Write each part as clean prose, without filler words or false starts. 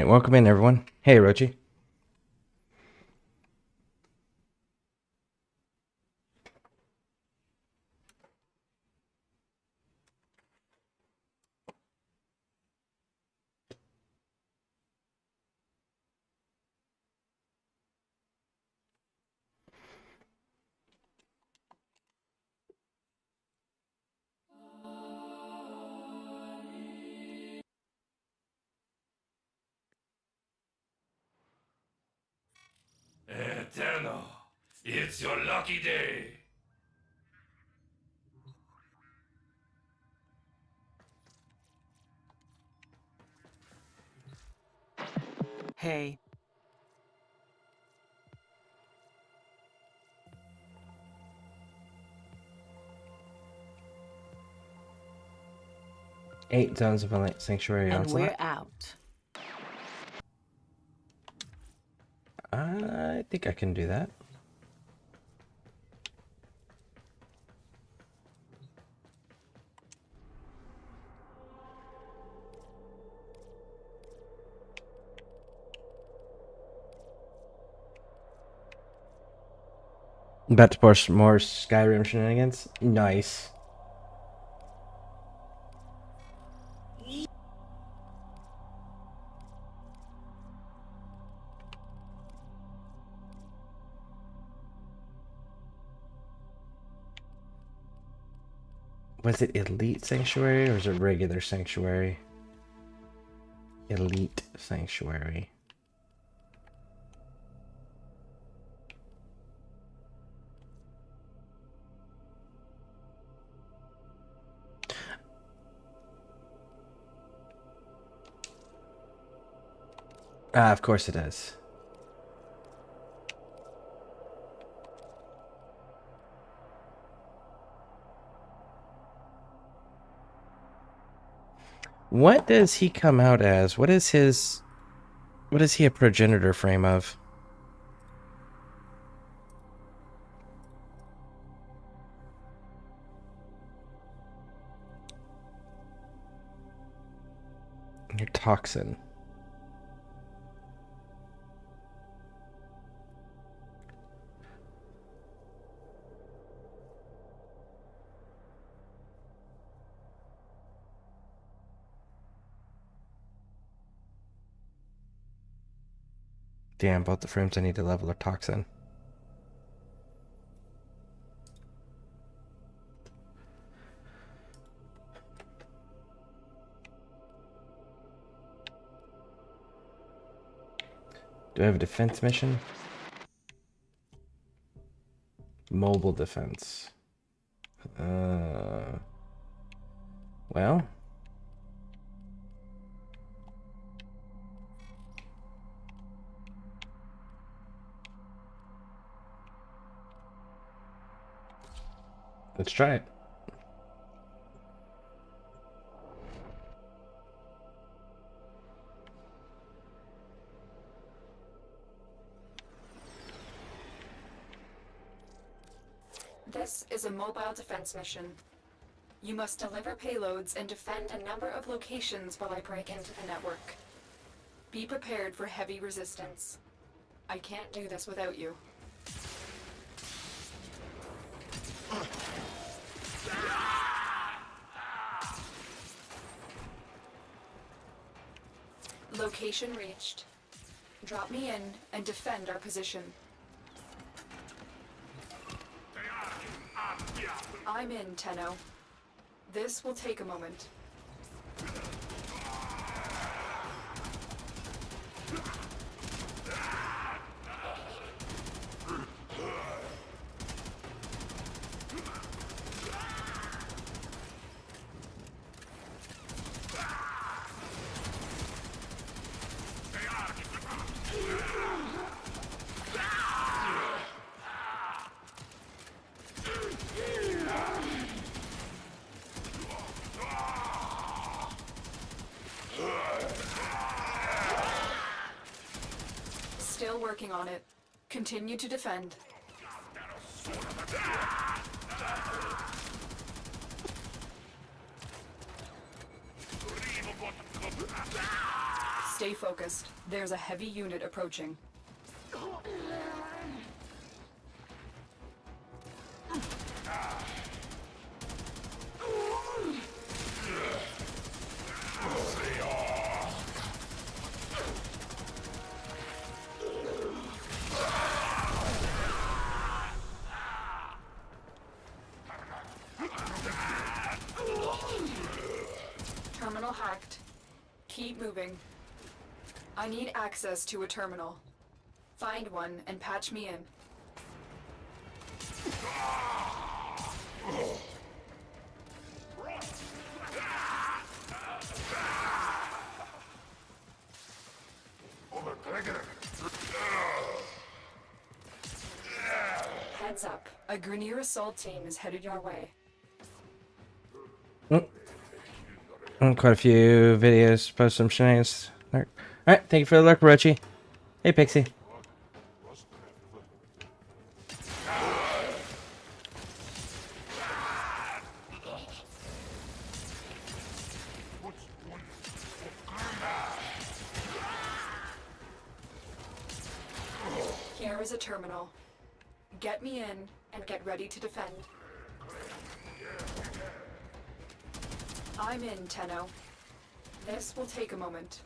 Alright, welcome in everyone. Hey Rochi. Eterno, it's your lucky day. Hey. Eight zones of a sanctuary And onslaught. we're out. I think I can do that. About to push more Skyrim shenanigans. Nice. Was it Elite Sanctuary or is it regular Sanctuary? Elite Sanctuary. Ah, of course it is. What does he come out as? What is he a progenitor frame of? Your toxin. Damn, both the frames I need to level are toxin. Do I have a defense mission? Mobile defense. Well. Let's try it. This is a mobile defense mission. You must deliver payloads and defend a number of locations while I break into the network. Be prepared for heavy resistance. I can't do this without you. Location reached. Drop me in and defend our position. I'm in, Tenno. This will take a moment. Still working on it. Continue to defend. Stay focused. There's a heavy unit approaching. Terminal hacked. Keep moving. I need access to a terminal. Find one and patch me in. Heads up. A Grineer assault team is headed your way. Quite a few videos, post some shenanigans. Alright, thank you for the luck, Rochi. Hey, Pixie. Here is a terminal. Get me in and get ready to defend. I'm in, Tenno. This will take a moment.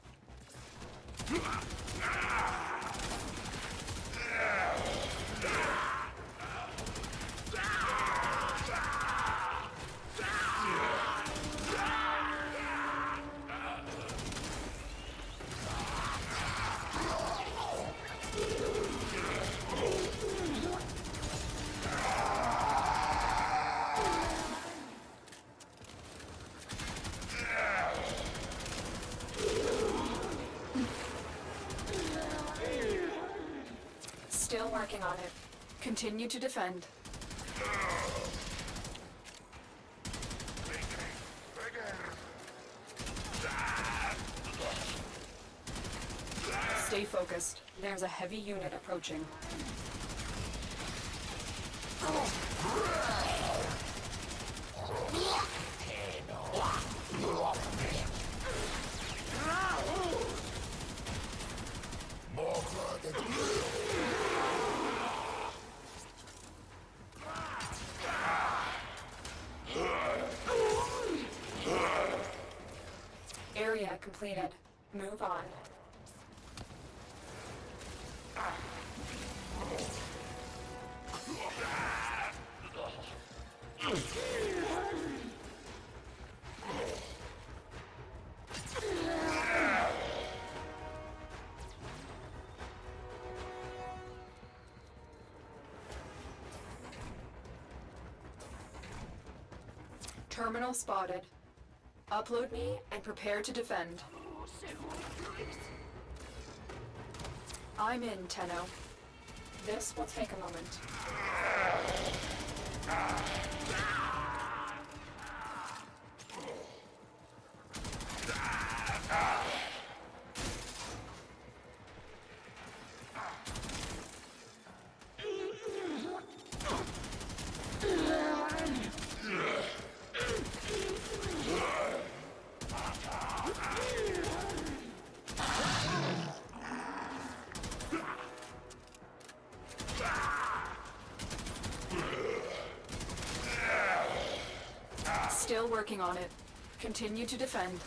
Still working on it. Continue to defend. Stay focused. There's a heavy unit approaching. Area completed. Move on. Terminal spotted. Upload me and prepare to defend. I'm in, Tenno. This will take a moment. Still working on it. Continue to defend.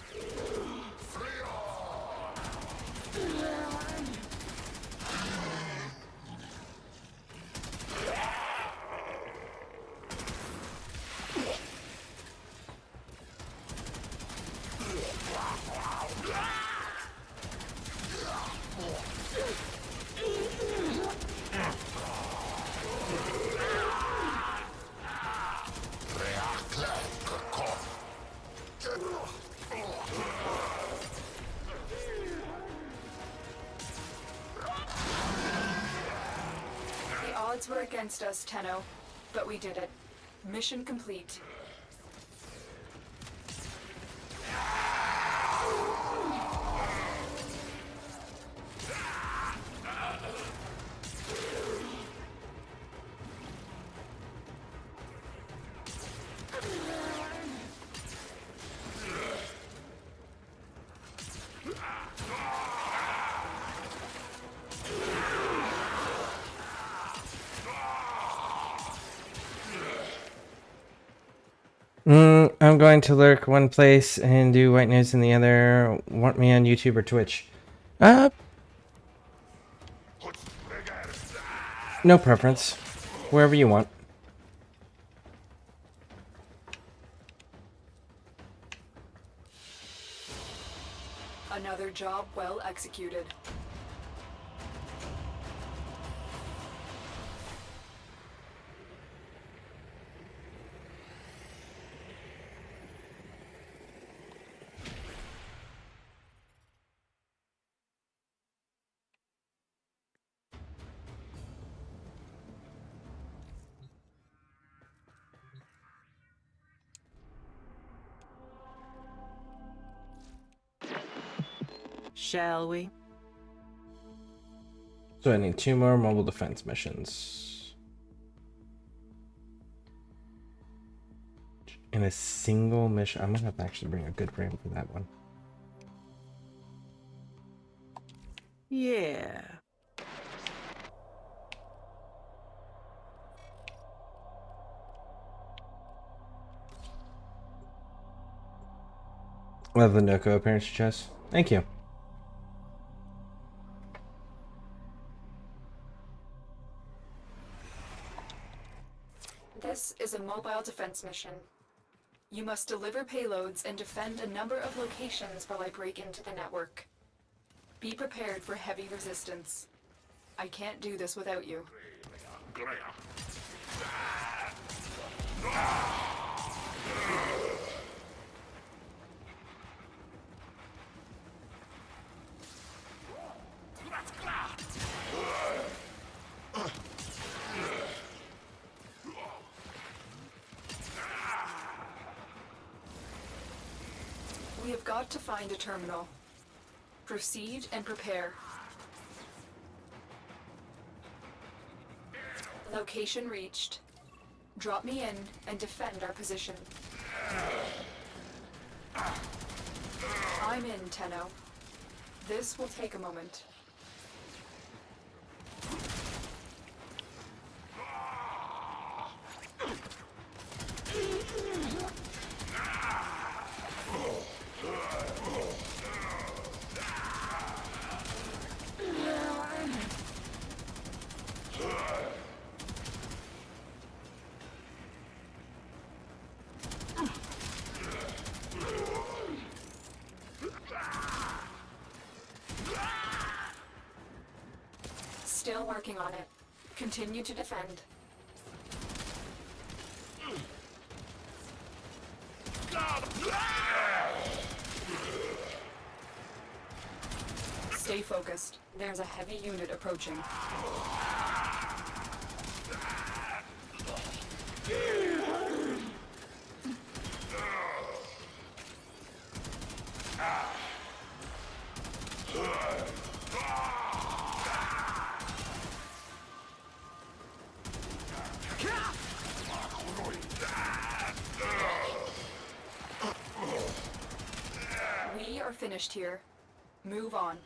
The odds were against us, Tenno, but we did it. Mission complete. I'm going to lurk one place and do white news in the other. Want me on YouTube or Twitch? No preference. Wherever you want. Another job well executed. Shall we? So I need 2 more mobile defense missions. In a single mission. I'm gonna have to actually bring a good frame for that one. Yeah. Love the Noko appearance chest. Thank you. This is a mobile defense mission. You must deliver payloads and defend a number of locations while I break into the network. Be prepared for heavy resistance. I can't do this without you. We have got to find a terminal. Proceed and prepare. Location reached. Drop me in and defend our position. I'm in, Tenno. This will take a moment. Still working on it. Continue to defend. Stay focused. There's a heavy unit approaching. We are finished here. Move on.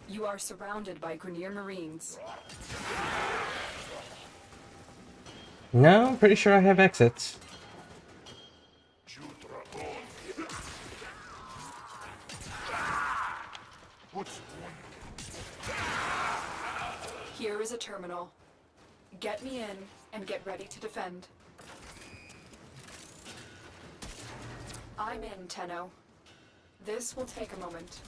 You are surrounded by Grenier Marines. No, I'm pretty sure I have exits. Here is a terminal. Get me in and get ready to defend. I'm in, Tenno. This will take a moment.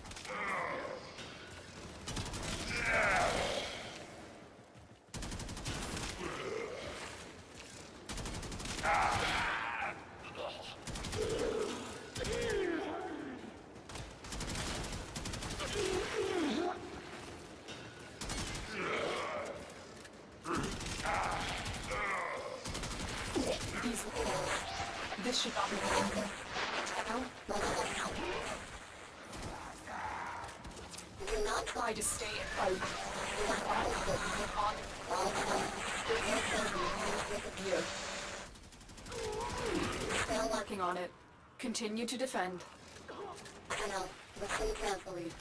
This should not be happening. Do not try to stay and fight. Still working on it. Continue to defend. Listen carefully.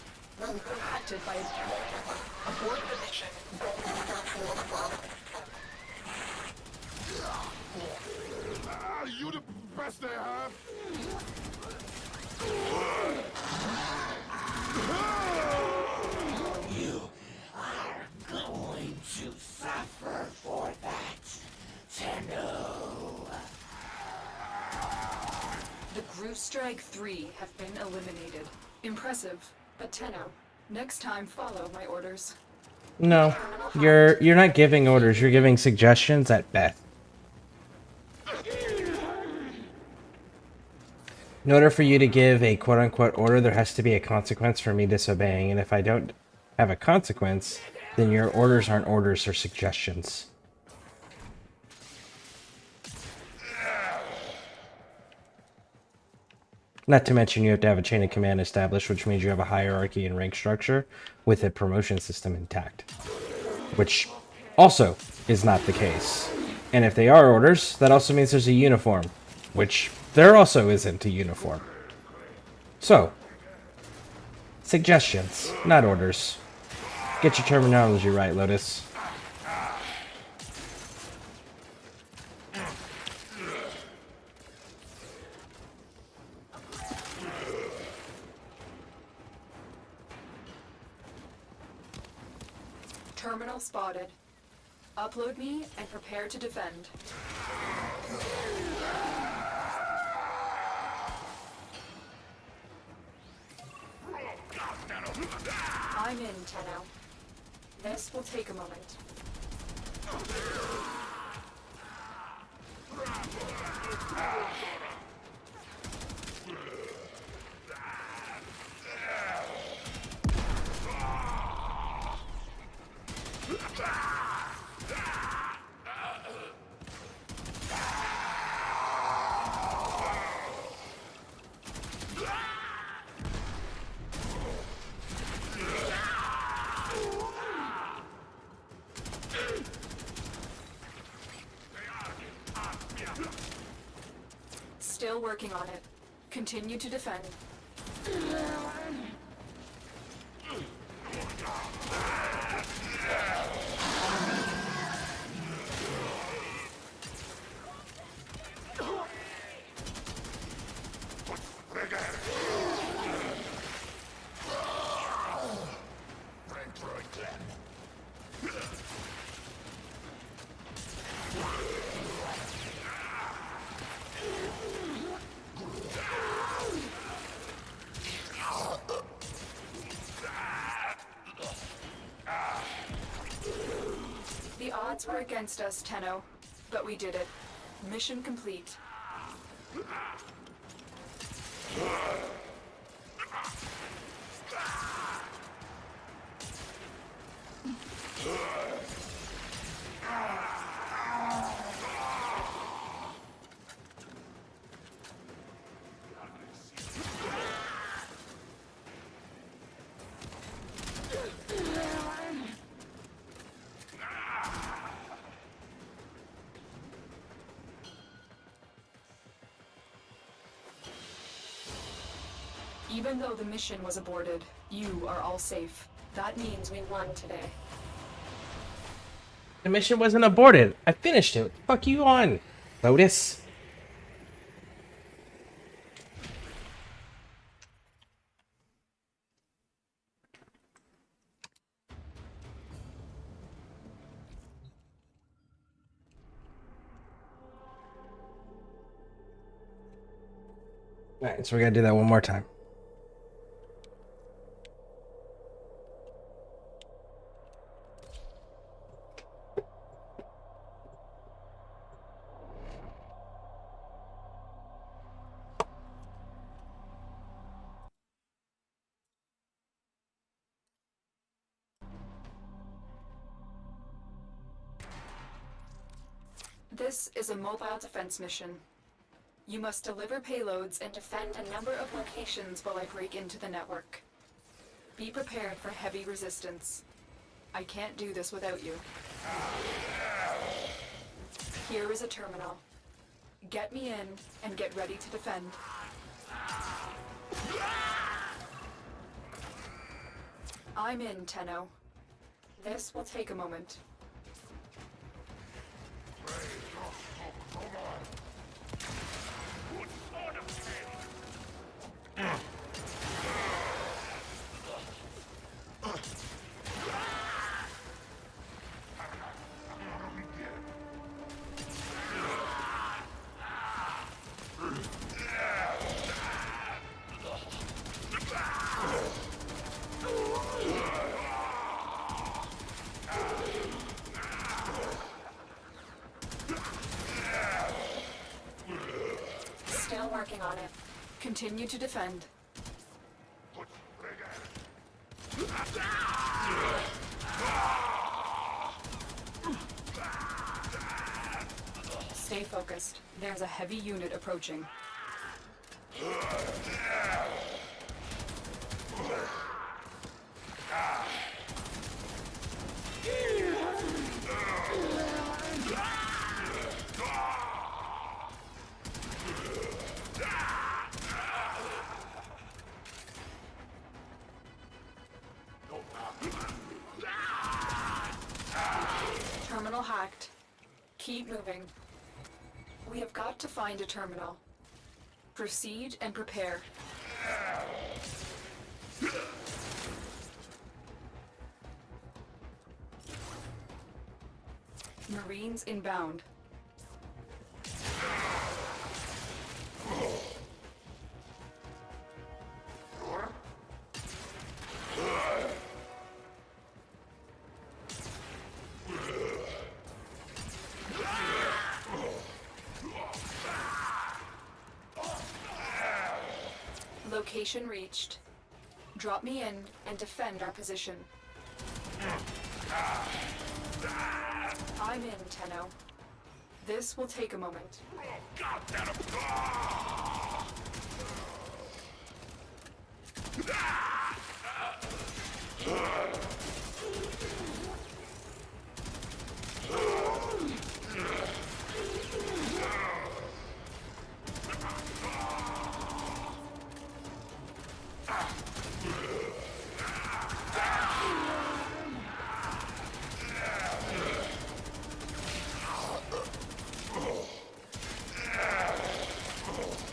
Detected by a abort the mission. You the best they have. You are going to suffer for that, Tenno. The Groove Strike 3 have been eliminated. Impressive, but Tenno, next time follow my orders. No, you're not giving orders. You're giving suggestions at best. In order for you to give a quote-unquote order, there has to be a consequence for me disobeying. And if I don't have a consequence, then your orders aren't orders or suggestions. Not to mention you have to have a chain of command established, which means you have a hierarchy and rank structure with a promotion system intact. Which also is not the case. And if they are orders, that also means there's a uniform, which there also isn't a uniform. So, suggestions, not orders. Get your terminology right, Lotus. Terminal spotted. Upload me and prepare to defend. I'm in, Tenno. This will take a moment. Still working on it. Continue to defend. The odds were against us, Tenno, but we did it. Mission complete. Even though the mission was aborted, you are all safe. That means we won today. The mission wasn't aborted. I finished it. Fuck you on, Lotus. Alright, so we gotta do that one more time. This is a mobile defense mission. You must deliver payloads and defend a number of locations while I break into the network. Be prepared for heavy resistance. I can't do this without you. Here is a terminal. Get me in and get ready to defend. I'm in, Tenno. This will take a moment. Still working on it. Continue to defend. Stay focused. There's a heavy unit approaching. Terminal hacked. Keep moving. We have got to find a terminal. Proceed and prepare. Marines inbound. Location reached. Drop me in and defend our position. I'm in, Tenno. This will take a moment.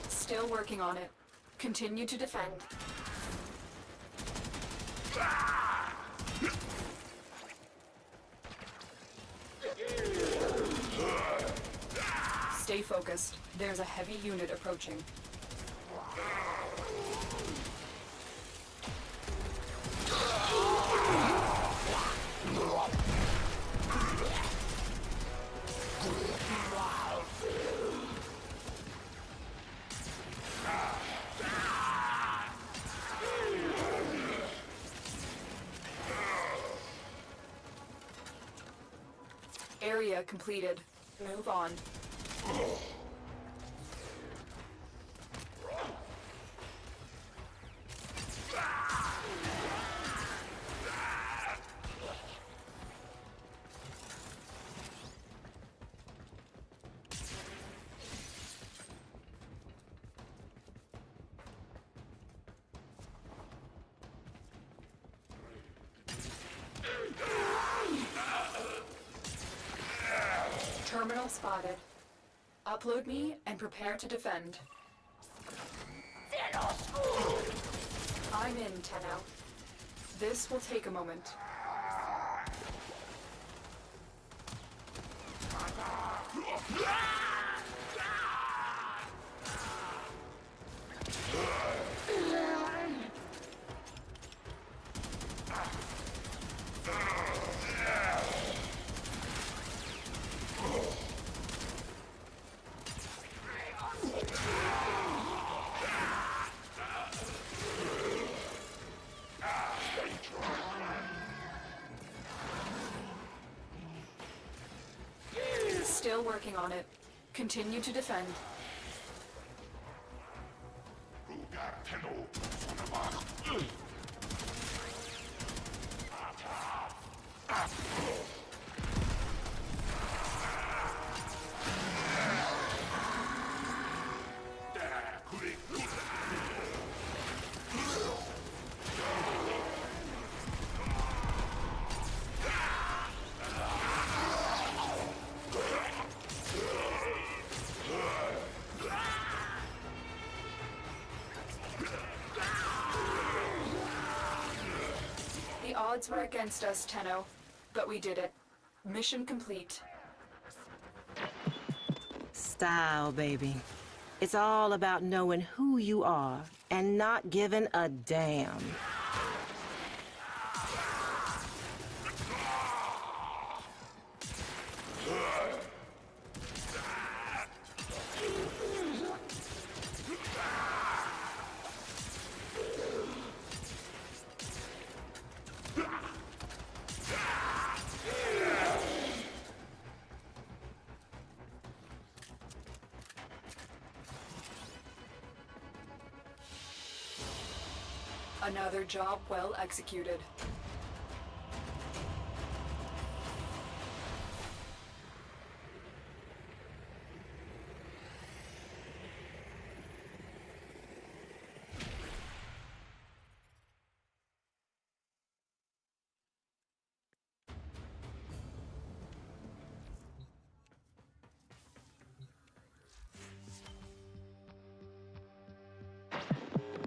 Still working on it. Continue to defend. Stay focused. There's a heavy unit approaching. Area completed. Move on. Terminal spotted. Upload me and prepare to defend. I'm in, Tenno. This will take a moment. Still working on it. Continue to defend. Odds were against us, Tenno, but we did it. Mission complete. Style, baby. It's all about knowing who you are and not giving a damn. Another job well executed.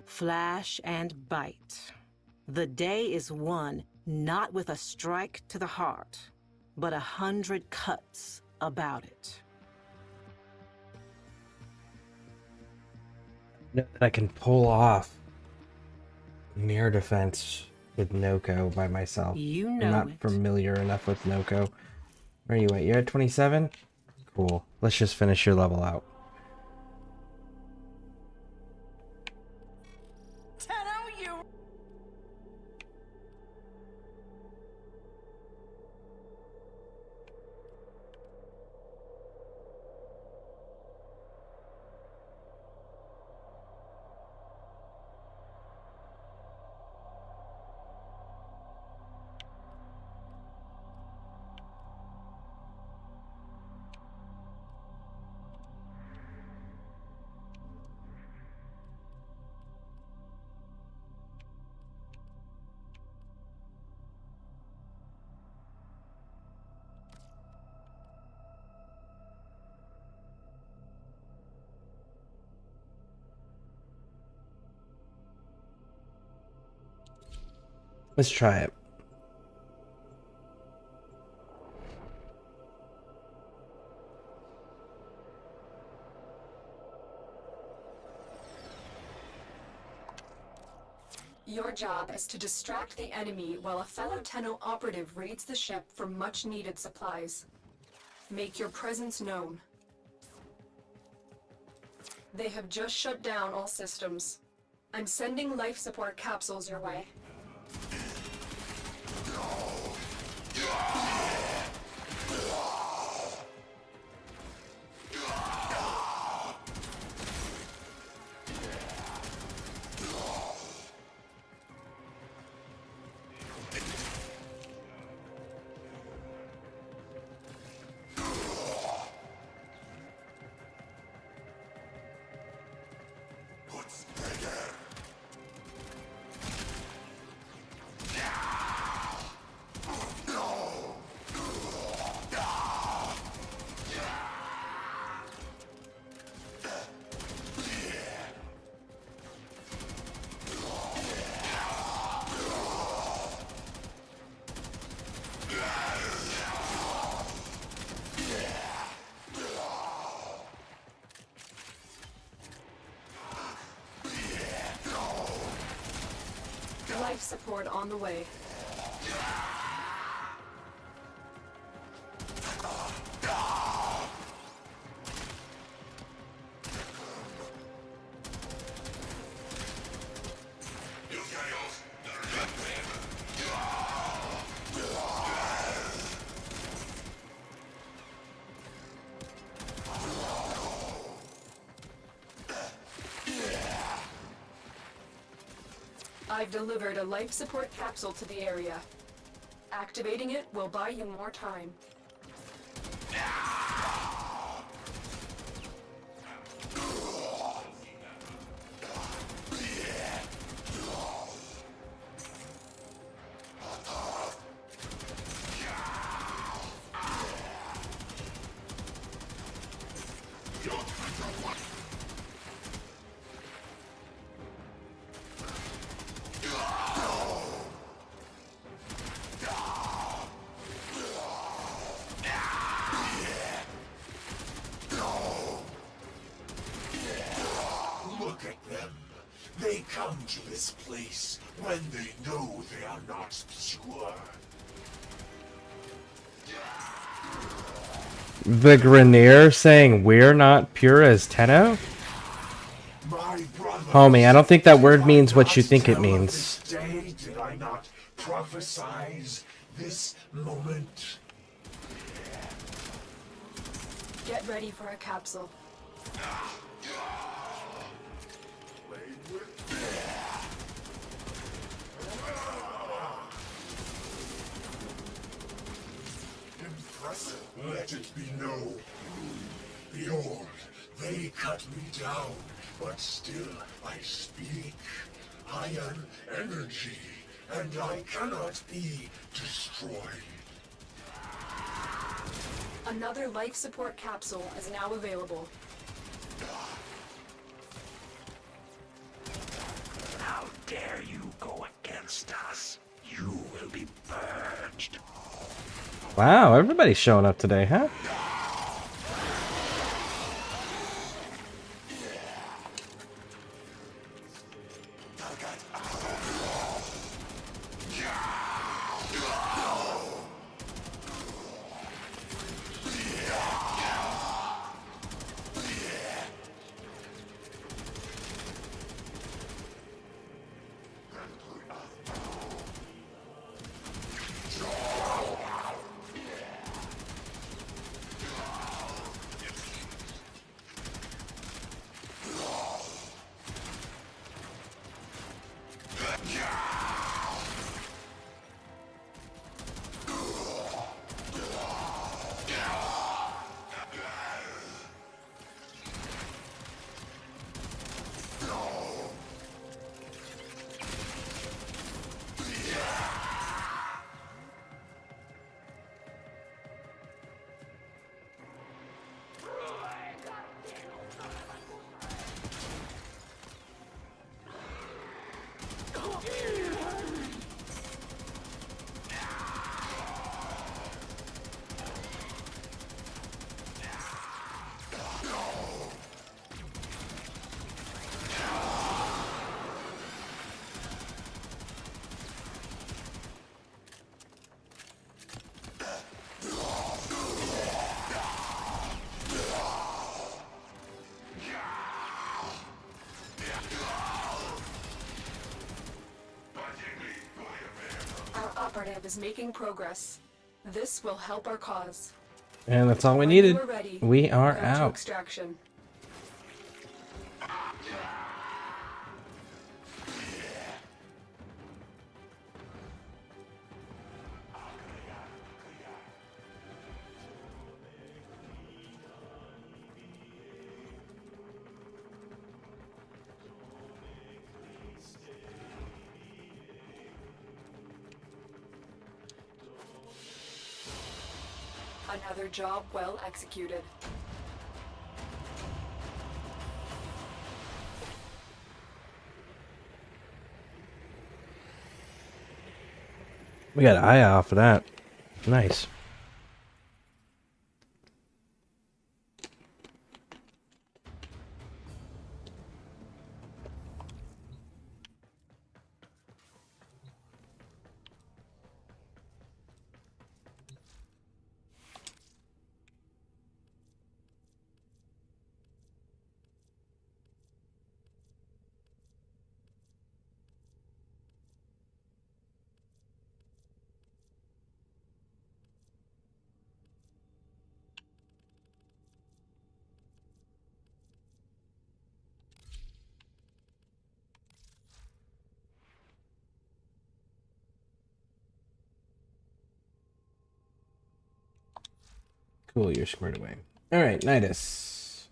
Flash and bite. The day is won not with a strike to the heart, but 100 cuts about it. Know that I can pull off mirror defense with Noko by myself. You I'm know not it. familiar enough with Noko. Where are you at? You're at 27? Cool. Let's just finish your level out. Let's try it. Your job is to distract the enemy while a fellow Tenno operative raids the ship for much-needed supplies. Make your presence known. They have just shut down all systems. I'm sending life support capsules your way. Life support on the way. I've delivered a life support capsule to the area. Activating it will buy you more time. Look at them. They come to this place when they know they are not pure. The Grenier saying we're not pure as Tenno? My brothers, Homie, I don't think that word did I means what you not think it tell of means. this day? Did I not prophesize this moment? Get ready for a capsule. Impressive. Let it be known. Behold, they cut me down, but still I speak. I am energy, and I cannot be destroyed. Another life support capsule is now available. How dare you go against us? You will be purged. Wow, everybody's showing up today, huh? Our operative is making progress. This will help our cause. And that's all we When needed. you are ready, We are go to out. extraction. Another job well executed. We got an eye off of that. Nice. Cool, you're squared away. All right, Nidus.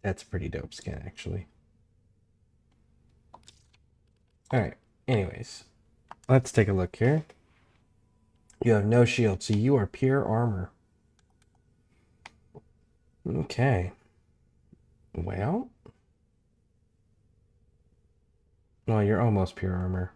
That's a pretty dope skin, actually. Alright, anyways. Let's take a look here. You have no shield, so you are pure armor. Okay. Well, you're almost pure armor.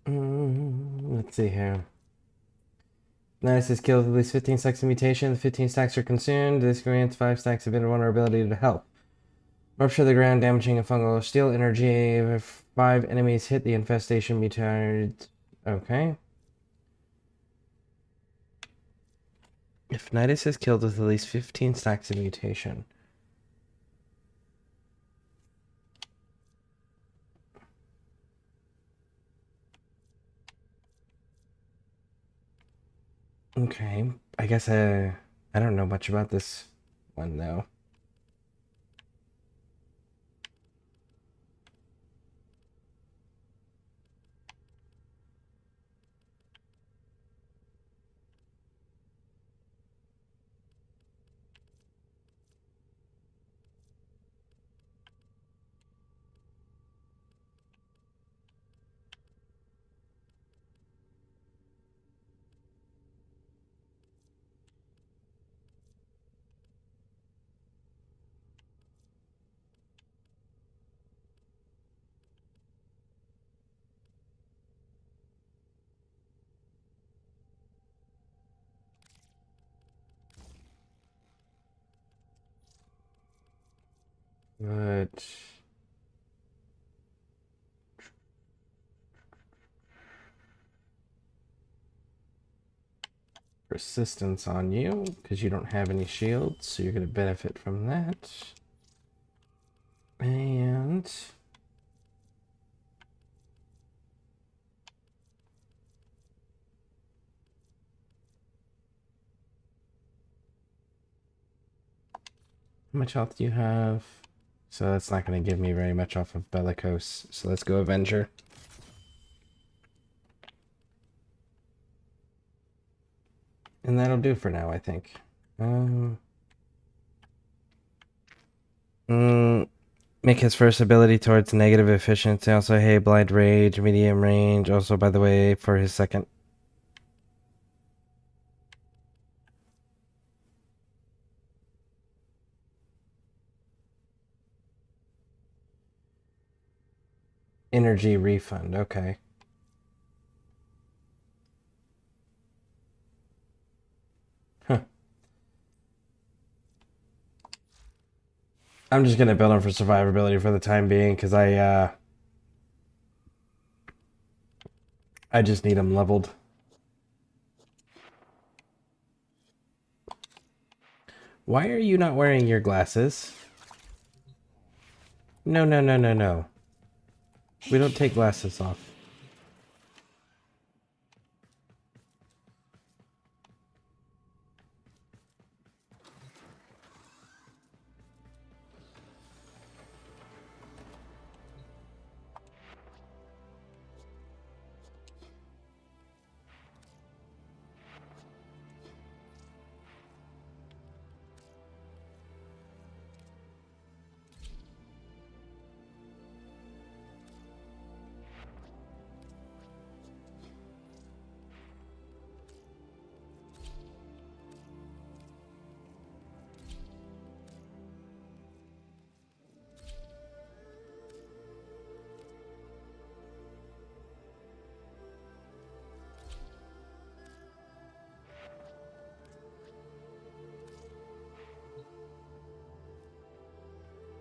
Let's see here. Nice is killed with at least 15 stacks of mutation. The 15 stacks are consumed. This grants 5 stacks of invulnerability to help. Rupture the ground, damaging a fungal steel energy. If 5 enemies hit the infestation, mutated. Okay. If Nidus is killed with at least 15 stacks of mutation. Okay. I guess I don't know much about this one though. But persistence on you because you don't have any shields, so you're going to benefit from that. And how much health do you have? So that's not going to give me very much off of Bellicose. So let's go Avenger. And that'll do for now, I think. Make his first ability towards negative efficiency. Also, hey, blind rage, medium range. Also, by the way, for his second. Energy refund. Okay. Huh. I'm just gonna build him for survivability for the time being because I just need him leveled. Why are you not wearing your glasses? No, no, no, no, no. We don't take glasses off.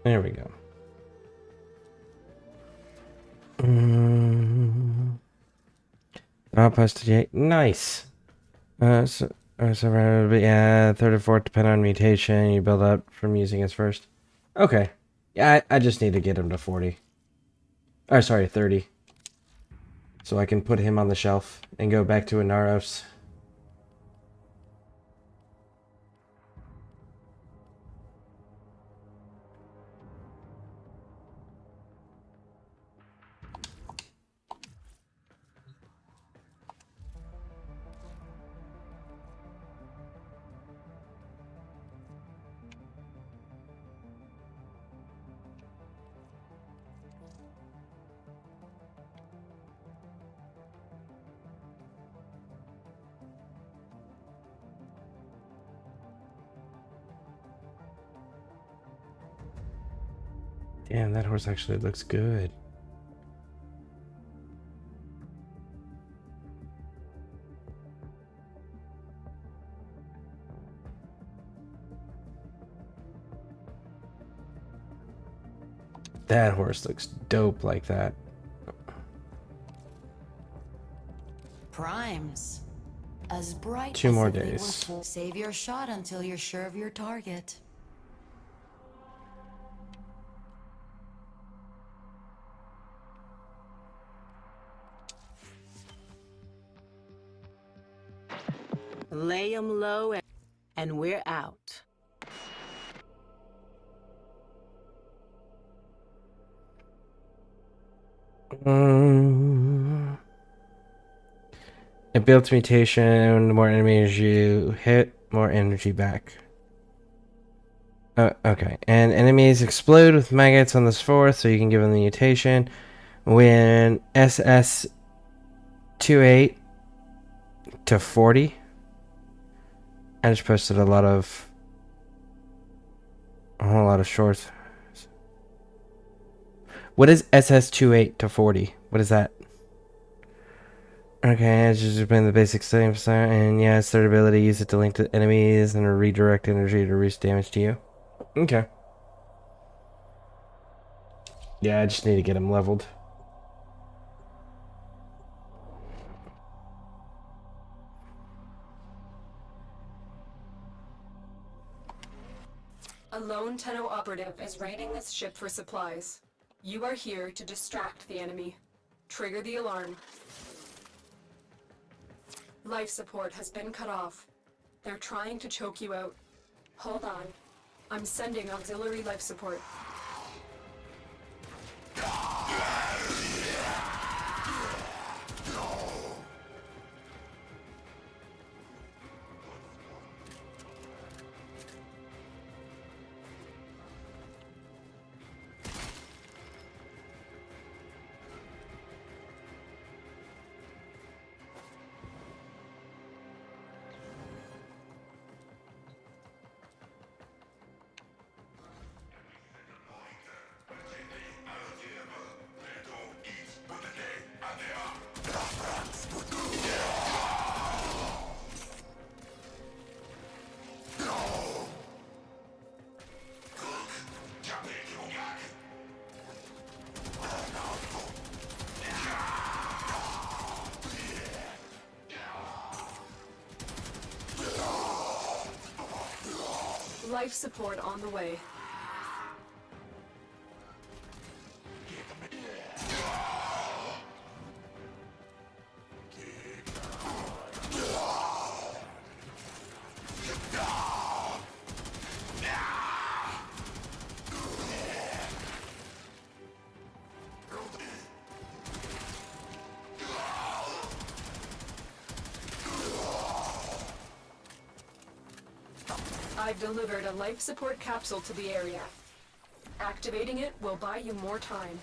There we go. Outpost 8. Nice. So So, but yeah, third or fourth depend on mutation. You build up from using his first. Okay. Yeah, I just need to get him to 40. Or sorry, 30. So I can put him on the shelf and go back to Inaros. Damn, that horse actually looks good. That horse looks dope like that. Primes. As bright 2 as more if they were days. full. Save your shot until you're sure of your target. Lay 'em low and we're out. It builds mutation. The more enemies you hit, more energy back. Okay. And enemies explode with maggots on this fourth, so you can give them the mutation. When SS28 to 40. I just posted a whole lot of shorts. What is SS28 to 40? What is that? Okay, it's just been the basic setting for and yeah, it's third ability, use it to link to enemies and redirect energy to reduce damage to you. Okay. Yeah, I just need to get him leveled. A lone Tenno operative is raiding this ship for supplies. You are here to distract the enemy. Trigger the alarm. Life support has been cut off. They're trying to choke you out. Hold on. I'm sending auxiliary life support. Life support on the way. I've delivered a life support capsule to the area. Activating it will buy you more time.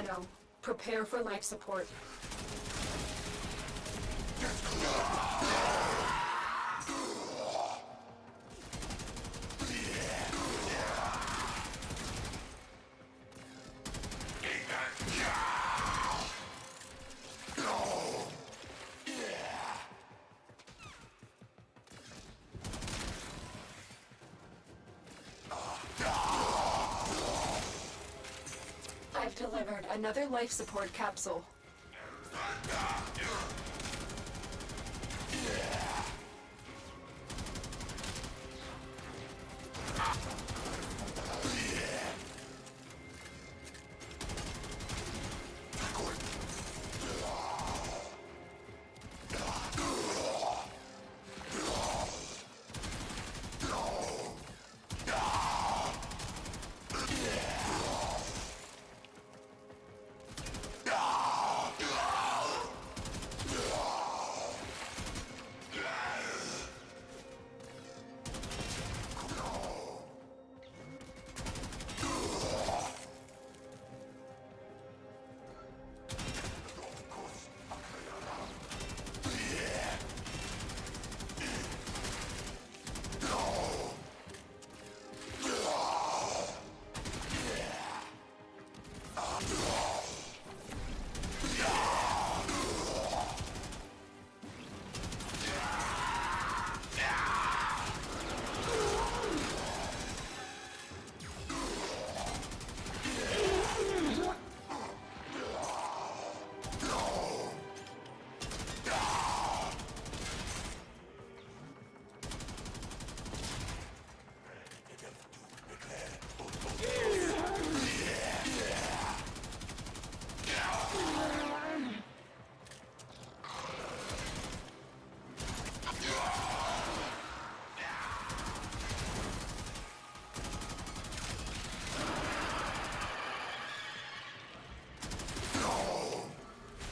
Tenno. Prepare for life support. I've delivered another life support capsule.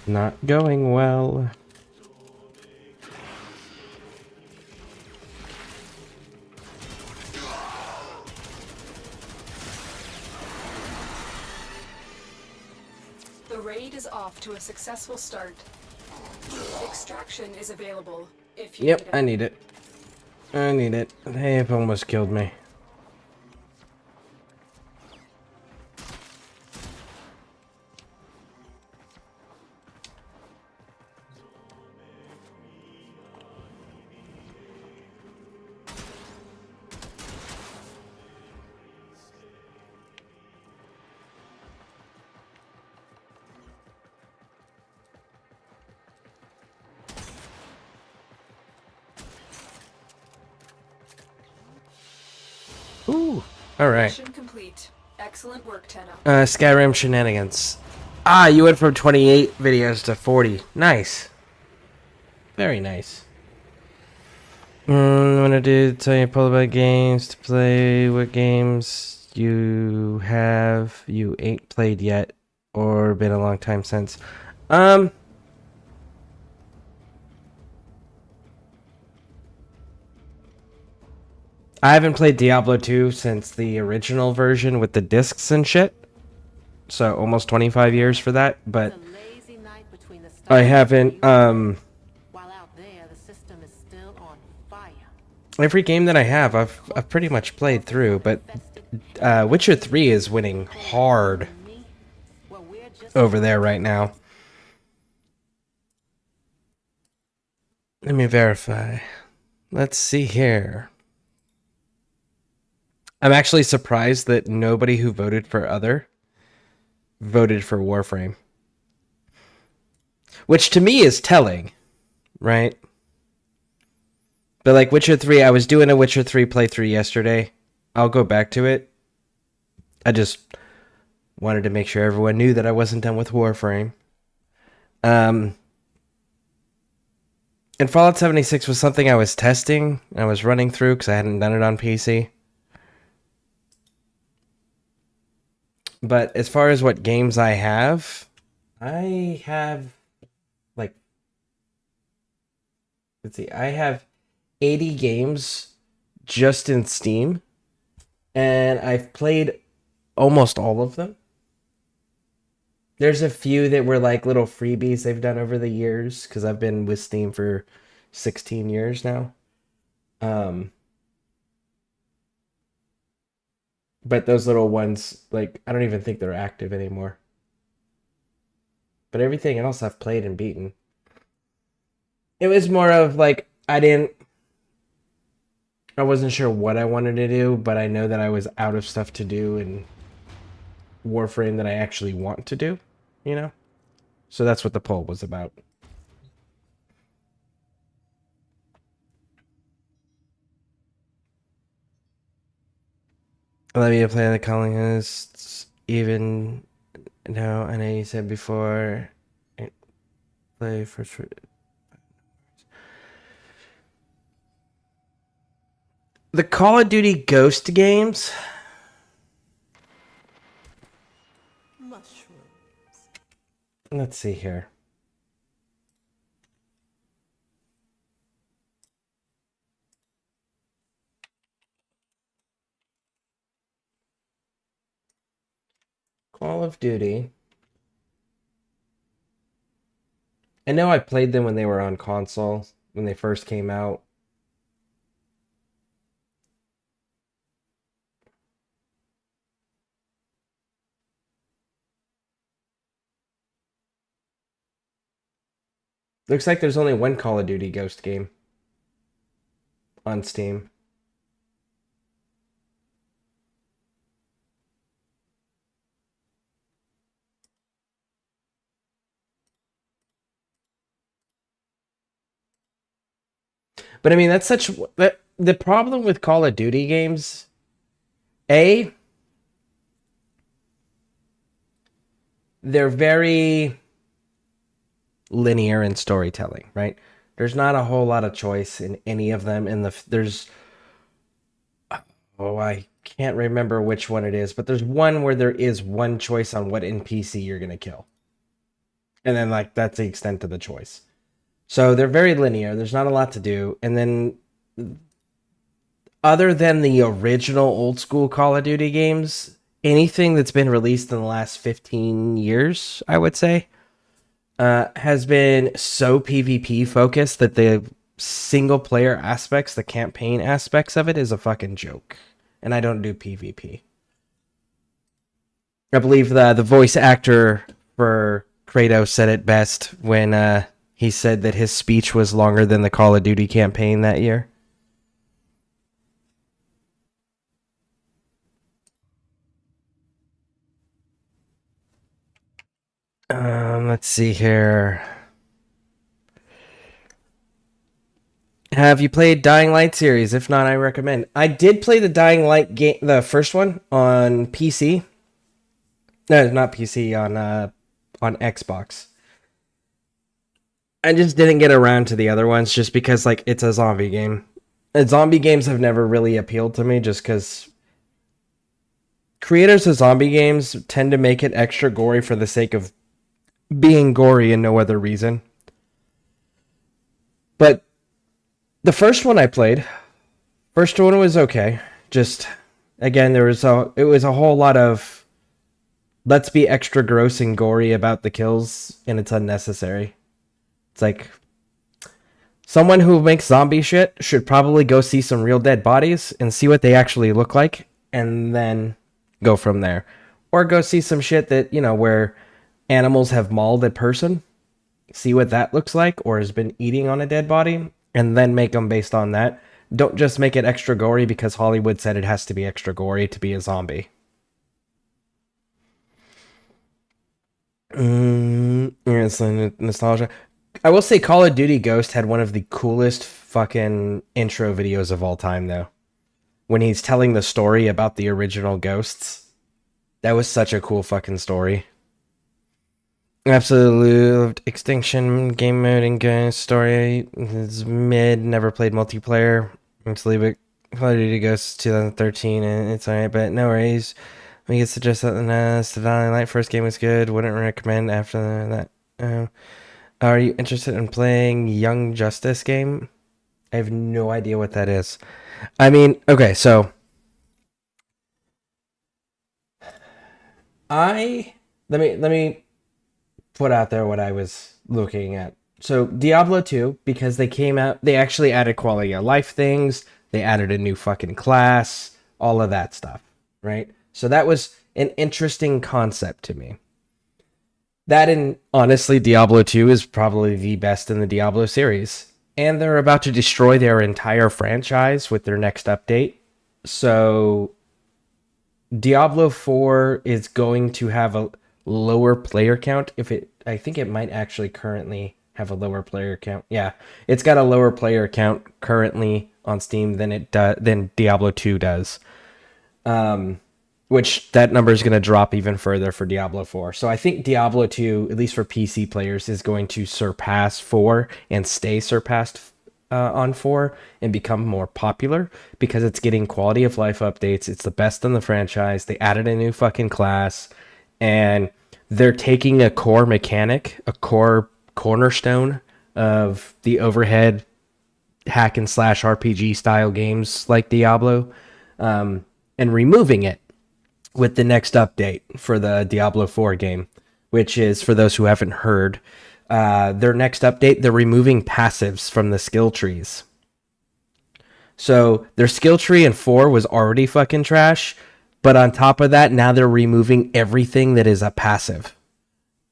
Not going well. The raid is off to a successful start. Extraction is available if you Yep, need it. I need it. I need it. They have almost killed me. Ooh. Alright. Mission complete. Excellent work, Tenno. Skyrim shenanigans. Ah, you went from 28 videos to 40. Nice. Very nice. I'm gonna tell you about games to play. What games you ain't played yet or been a long time since. I haven't played Diablo 2 since the original version with the discs and shit. So almost 25 years for that, but I haven't While out there, the system is still on fire. every game that I have I've pretty much played through, but Witcher 3 is winning hard Well, we're just over there right now. Let me verify. Let's see here. I'm actually surprised that nobody who voted for other voted for Warframe. Which to me is telling, right? But like Witcher 3, I was doing a Witcher 3 playthrough yesterday. I'll go back to it. I just wanted to make sure everyone knew that I wasn't done with Warframe. And Fallout 76 was something I was testing. I was running through because I hadn't done it on PC. But as far as what games I have like, let's see, I have 80 games just in Steam, and I've played almost all of them. There's a few that were like little freebies they've done over the years because I've been with Steam for 16 years now. But those little ones, like, I don't even think they're active anymore. But everything else I've played and beaten. It was more of like, I wasn't sure what I wanted to do, but I know that I was out of stuff to do in Warframe that I actually want to do, you know? So that's what the poll was about. Let me play the colonists, even though I know you said before, play first. The Call of Duty Ghost games. Let's see here. Call of Duty. I know I played them when they were on console, when they first came out. Looks like there's only one Call of Duty Ghost game on Steam. But I mean, that's such the problem with Call of Duty games. They're very linear in storytelling, right? There's not a whole lot of choice in any of them. I can't remember which one it is, but there's one where there is one choice on what NPC you're gonna kill, and then like that's the extent of the choice. So they're very linear. There's not a lot to do, and then other than the original old school Call of Duty games, anything that's been released in the last 15 years, I would say, has been so PvP focused that the single player aspects, the campaign aspects of it, is a fucking joke. And I don't do PvP. I believe the voice actor for Kratos said it best when he said that his speech was longer than the Call of Duty campaign that year. Let's see here. Have you played Dying Light series? If not, I recommend. I did play the Dying Light game, the first one on PC. No, not PC, on Xbox. I just didn't get around to the other ones just because like it's a zombie game. And zombie games have never really appealed to me just because creators of zombie games tend to make it extra gory for the sake of being gory and no other reason. But the first one I played, first one was okay. Just again, it was a whole lot of let's be extra gross and gory about the kills, and it's unnecessary. It's like someone who makes zombie shit should probably go see some real dead bodies and see what they actually look like, and then go from there. Or go see some shit that, you know, where animals have mauled a person, see what that looks like, or has been eating on a dead body, and then make them based on that. Don't just make it extra gory because Hollywood said it has to be extra gory to be a zombie. It's nostalgia. I will say Call of Duty Ghost had one of the coolest fucking intro videos of all time, though. When he's telling the story about the original Ghosts. That was such a cool fucking story. Absolutely loved Extinction, game mode, and Ghost story. It's mid, never played multiplayer. Let's leave it. Call of Duty Ghosts 2013, and it's alright, but no worries. We could suggest that the Dying Light first game was good. Wouldn't recommend after that. Are you interested in playing Young Justice game? I have no idea what that is. I mean, okay, so let me put out there what I was looking at. So Diablo 2, because they came out, they actually added quality of life things. They added a new fucking class, all of that stuff, right? So that was an interesting concept to me. That, and honestly, Diablo 2 is probably the best in the Diablo series. And they're about to destroy their entire franchise with their next update. So Diablo 4 is going to have a lower player count. I think it might actually currently have a lower player count. Yeah, it's got a lower player count currently on Steam than Diablo 2 does. Which that number is going to drop even further for Diablo 4. So I think Diablo 2, at least for PC players, is going to surpass 4 and stay surpassed on 4 and become more popular because it's getting quality of life updates. It's the best in the franchise. They added a new fucking class, and they're taking a core mechanic, a core cornerstone of the overhead hack and slash RPG style games like Diablo, and removing it with the next update for the Diablo 4 game, which is, for those who haven't heard, their next update, they're removing passives from the skill trees. So their skill tree in 4 was already fucking trash, but on top of that, now they're removing everything that is a passive.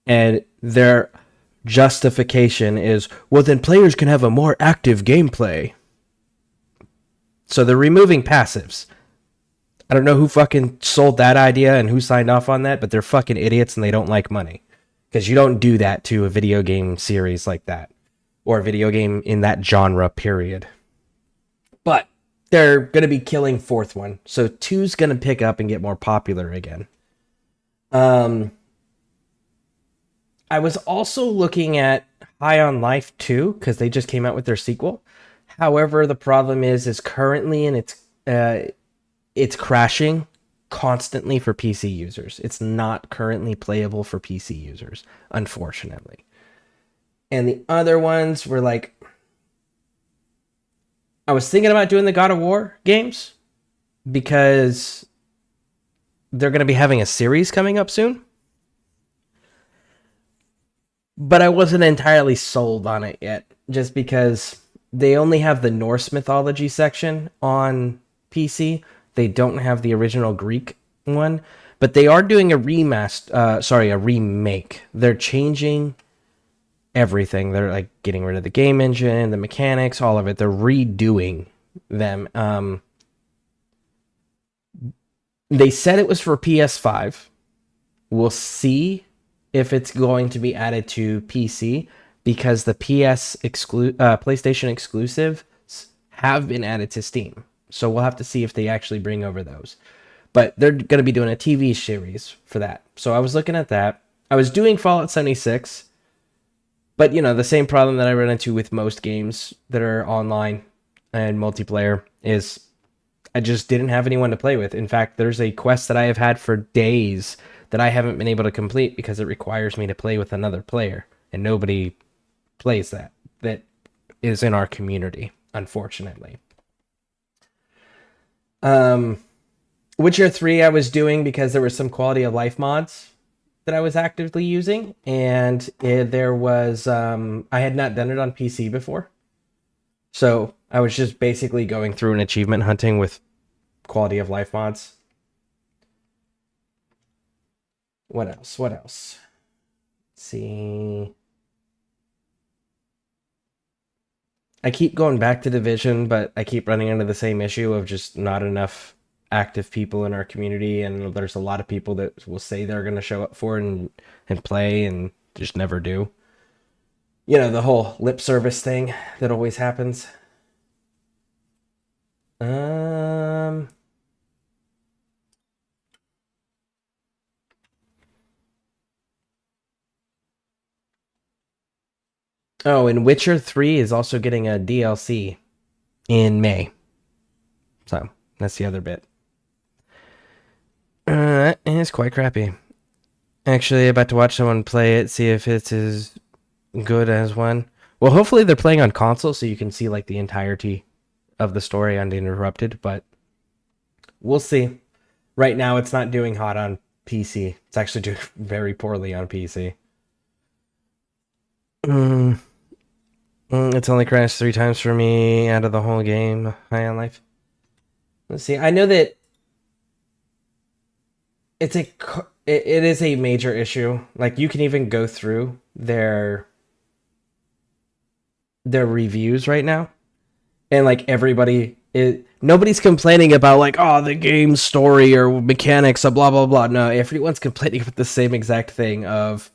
And their justification is, well, then players can have a more active gameplay. So they're removing passives. I don't know who fucking sold that idea and who signed off on that, but they're fucking idiots and they don't like money. Because you don't do that to a video game series like that. Or a video game in that genre, period. But they're going to be killing 4th one. So 2's going to pick up and get more popular again. I was also looking at High on Life 2, because they just came out with their sequel. However, the problem is currently in it's crashing constantly for PC users. It's not currently playable for PC users, unfortunately. And the other ones were like, I was thinking about doing the God of War games because they're going to be having a series coming up soon. But I wasn't entirely sold on it yet, just because they only have the Norse mythology section on PC. They don't have the original Greek one, but they are doing a remake. They're changing everything. They're like getting rid of the game engine, the mechanics, all of it. They're redoing them. They said it was for PS5. We'll see if it's going to be added to PC, because the PlayStation exclusives have been added to Steam. So we'll have to see if they actually bring over those. But they're going to be doing a TV series for that. So I was looking at that. I was doing Fallout 76. But, you know, the same problem that I run into with most games that are online and multiplayer is I just didn't have anyone to play with. In fact, there's a quest that I have had for days that I haven't been able to complete because it requires me to play with another player. And nobody plays that is in our community, unfortunately. Witcher 3 I was doing because there were some quality of life mods that I was actively using, and there was I had not done it on PC before, so I was just basically going through an achievement hunting with quality of life mods. What else? Let's see. I keep going back to Division, but I keep running into the same issue of just not enough active people in our community, and there's a lot of people that will say they're going to show up for it and play and just never do. You know, the whole lip service thing that always happens. Oh, and Witcher 3 is also getting a DLC in May. So, that's the other bit. It's quite crappy. Actually, about to watch someone play it, see if it's as good as one. Well, hopefully they're playing on console so you can see like the entirety of the story uninterrupted, but we'll see. Right now, it's not doing hot on PC. It's actually doing very poorly on PC. It's only crashed 3 times for me out of the whole game. High on life. Let's see. I know that it is a major issue. Like, you can even go through their reviews right now, and like nobody's complaining about like, oh, the game's story or mechanics or blah blah blah. No, everyone's complaining about the same exact thing of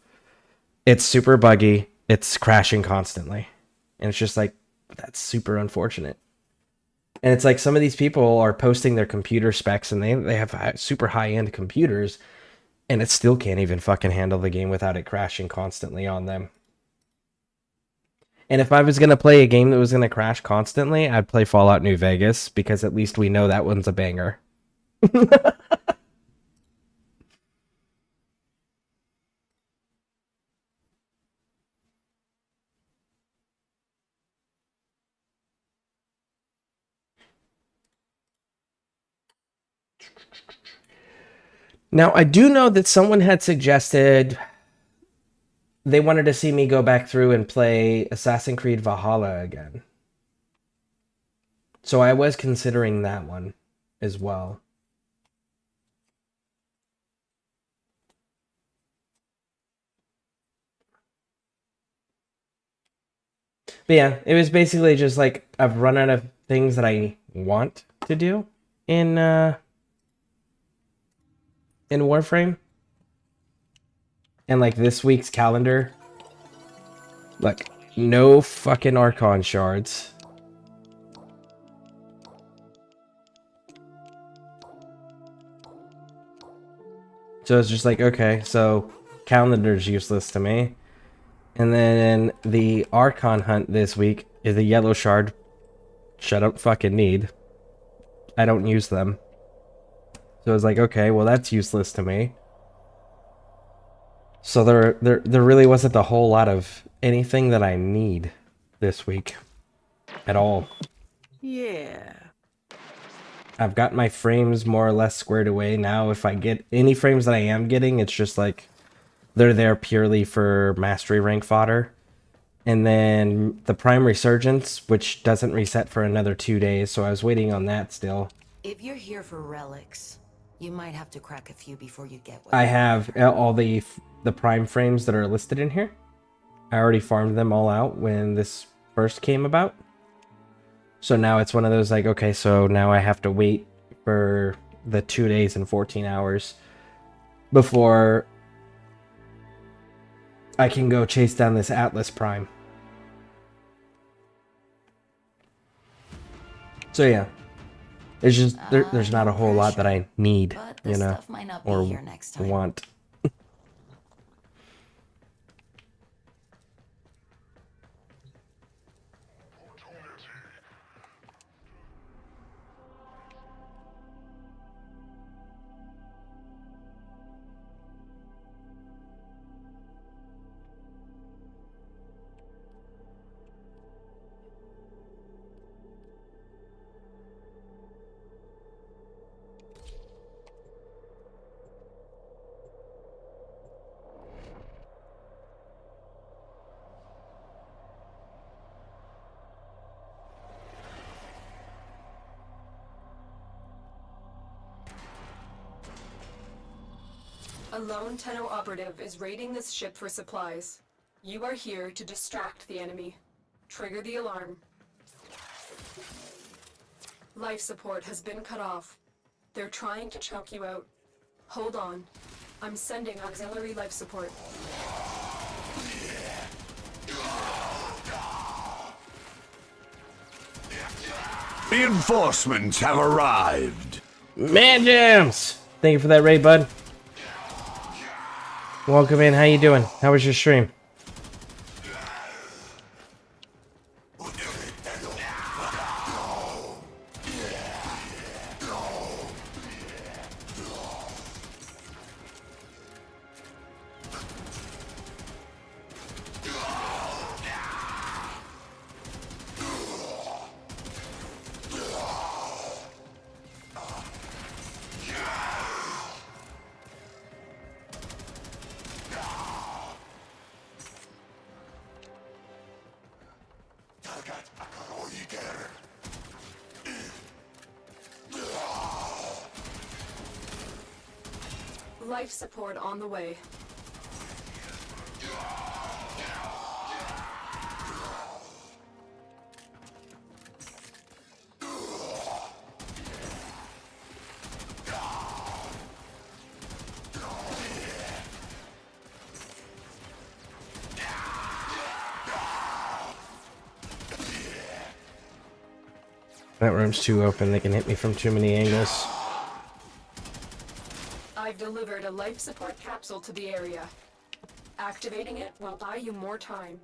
it's super buggy, it's crashing constantly, and it's just like, that's super unfortunate. And it's like, some of these people are posting their computer specs and they have super high-end computers, and it still can't even fucking handle the game without it crashing constantly on them. And if I was going to play a game that was going to crash constantly, I'd play Fallout New Vegas, because at least we know that one's a banger. Now, I do know that someone had suggested they wanted to see me go back through and play Assassin's Creed Valhalla again. So I was considering that one as well. But yeah, it was basically just like, I've run out of things that I want to do in Warframe. And like, this week's calendar, look, no fucking Archon shards. So it's just like, okay, so calendar's useless to me. And then the Archon hunt this week is a yellow shard. Shut up, fucking need. I don't use them. So it's like, okay, well, that's useless to me. So there really wasn't a whole lot of anything that I need this week at all. Yeah. I've got my frames more or less squared away now. If I get any frames that I am getting, it's just like, they're there purely for mastery rank fodder. And then the Prime Resurgence, which doesn't reset for another 2 days, so I was waiting on that still. If you're here for relics, you might have to crack a few before you get what I you have all the Prime frames that are listed in here. I already farmed them all out when this first came about. So now it's one of those like, okay, so now I have to wait for the 2 days and 14 hours before I can go chase down this Atlas Prime. So yeah, it's just there's not a whole lot that I need, but the you know, stuff might not be or here next time. want. A lone Tenno operative is raiding this ship for supplies. You are here to distract the enemy. Trigger the alarm. Life support has been cut off. They're trying to choke you out. Hold on. I'm sending auxiliary life support. Reinforcements have arrived. Man Jams! Thank you for that raid, bud. Welcome in. How you doing? How was your stream? Life support on the way. That room's too open. They can hit me from too many angles. I've delivered a life support capsule to the area. Activating it will buy you more time.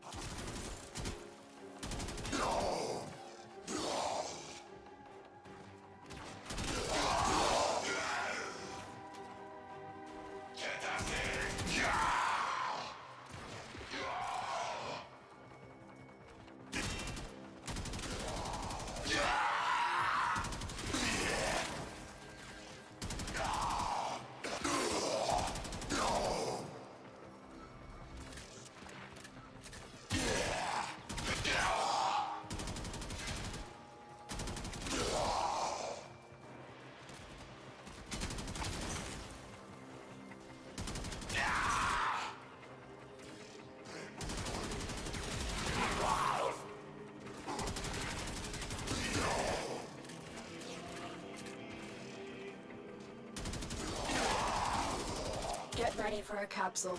Get ready for a capsule.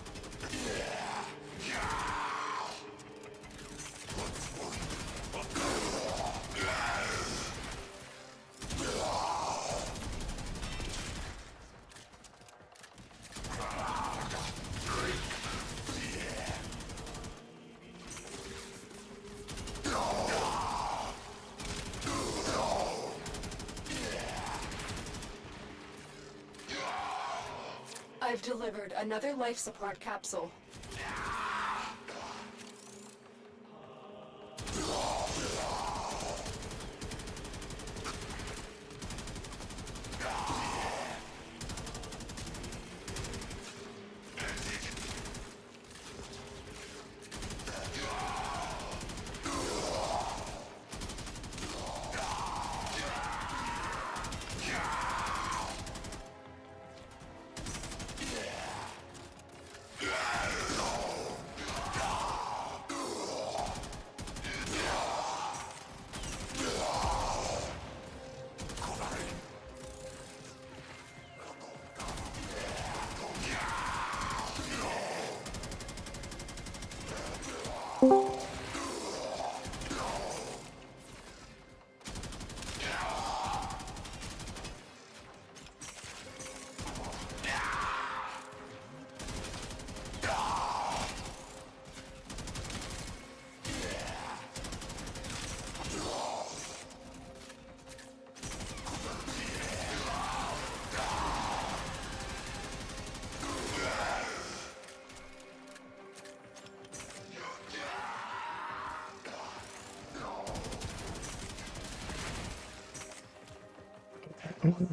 I've delivered another life support capsule.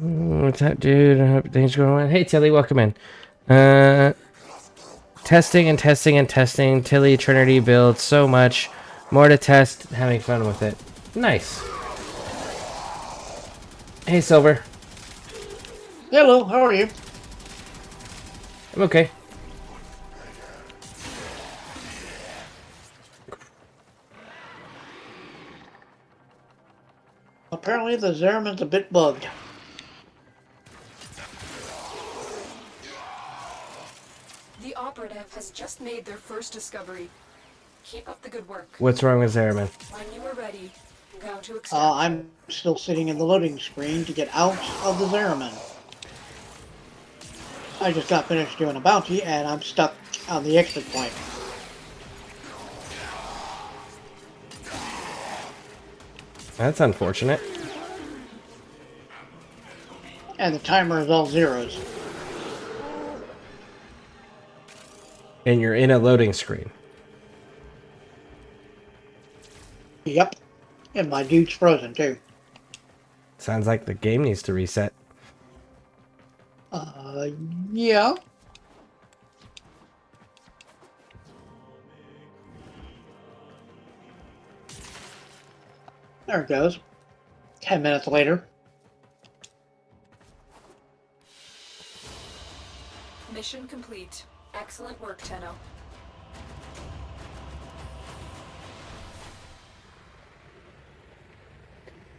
What's up, dude? I hope things are going well. Hey, Tilly, welcome in. Testing and testing and testing. Tilly Trinity build so much more to test. Having fun with it. Nice. Hey, Silver. Hello, how are you? I'm okay. Apparently the Zeraman's a bit bugged. The operative has just made their first discovery. Keep up the good work. What's wrong with Zeraman? When you are ready, go to extraction. I'm still sitting in the loading screen to get out of the Zeraman. I just got finished doing a bounty and I'm stuck on the exit point. That's unfortunate. And the timer is all zeros. And you're in a loading screen. Yep. And my dude's frozen too. Sounds like the game needs to reset. Yeah. There it goes. 10 minutes later. Mission complete. Excellent work, Tenno.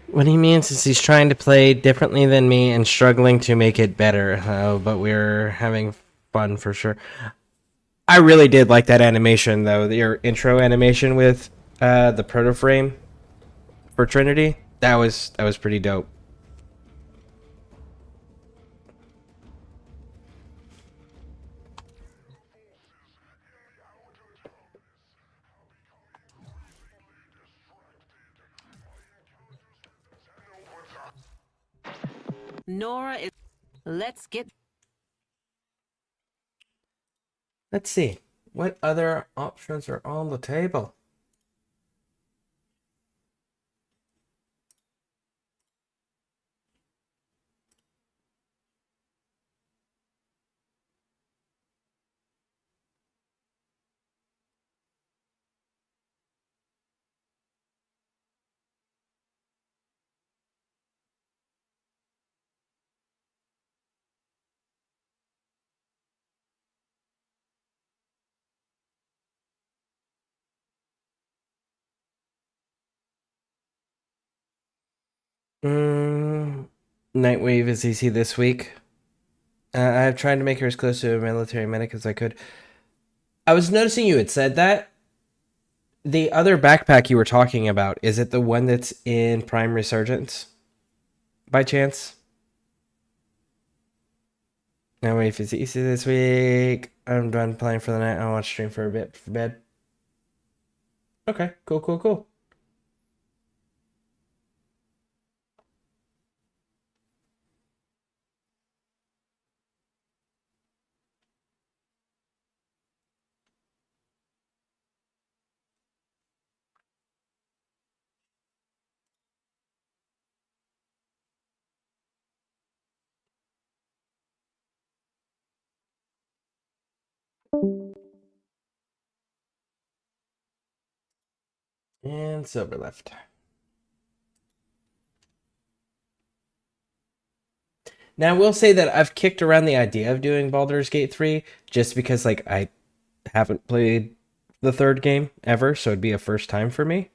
What do you mean since he's trying to play differently than me and struggling to make it better? Oh, but we're having fun for sure. I really did like that animation, though. Your intro animation with the proto frame for Trinity. That was pretty dope. Nora is. Let's get. Let's see. What other options are on the table? Nightwave is easy this week. I've tried to make her as close to a military medic as I could. I was noticing you had said that. The other backpack you were talking about, is it the one that's in Prime Resurgence? By chance? Nightwave is easy this week. I'm done playing for the night. I want to stream for a bit for bed. Okay, cool. And silver left. Now, I will say that I've kicked around the idea of doing Baldur's Gate 3 just because, like, I haven't played the third game ever, so it'd be a first time for me.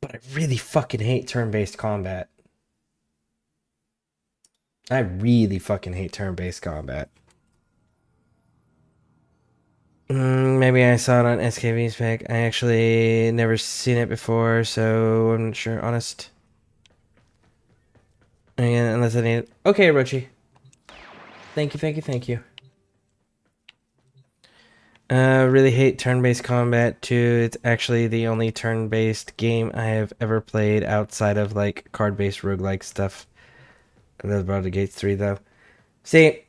But I really fucking hate turn-based combat. I really fucking hate turn-based combat. Maybe I saw it on SKV's pick. I actually never seen it before, so I'm not sure. Honest. Again, unless I need it. Okay, Rochi. Thank you. Really hate turn-based combat too. It's actually the only turn-based game I have ever played outside of like card-based roguelike stuff. I love Baldur's Gate 3 though. See,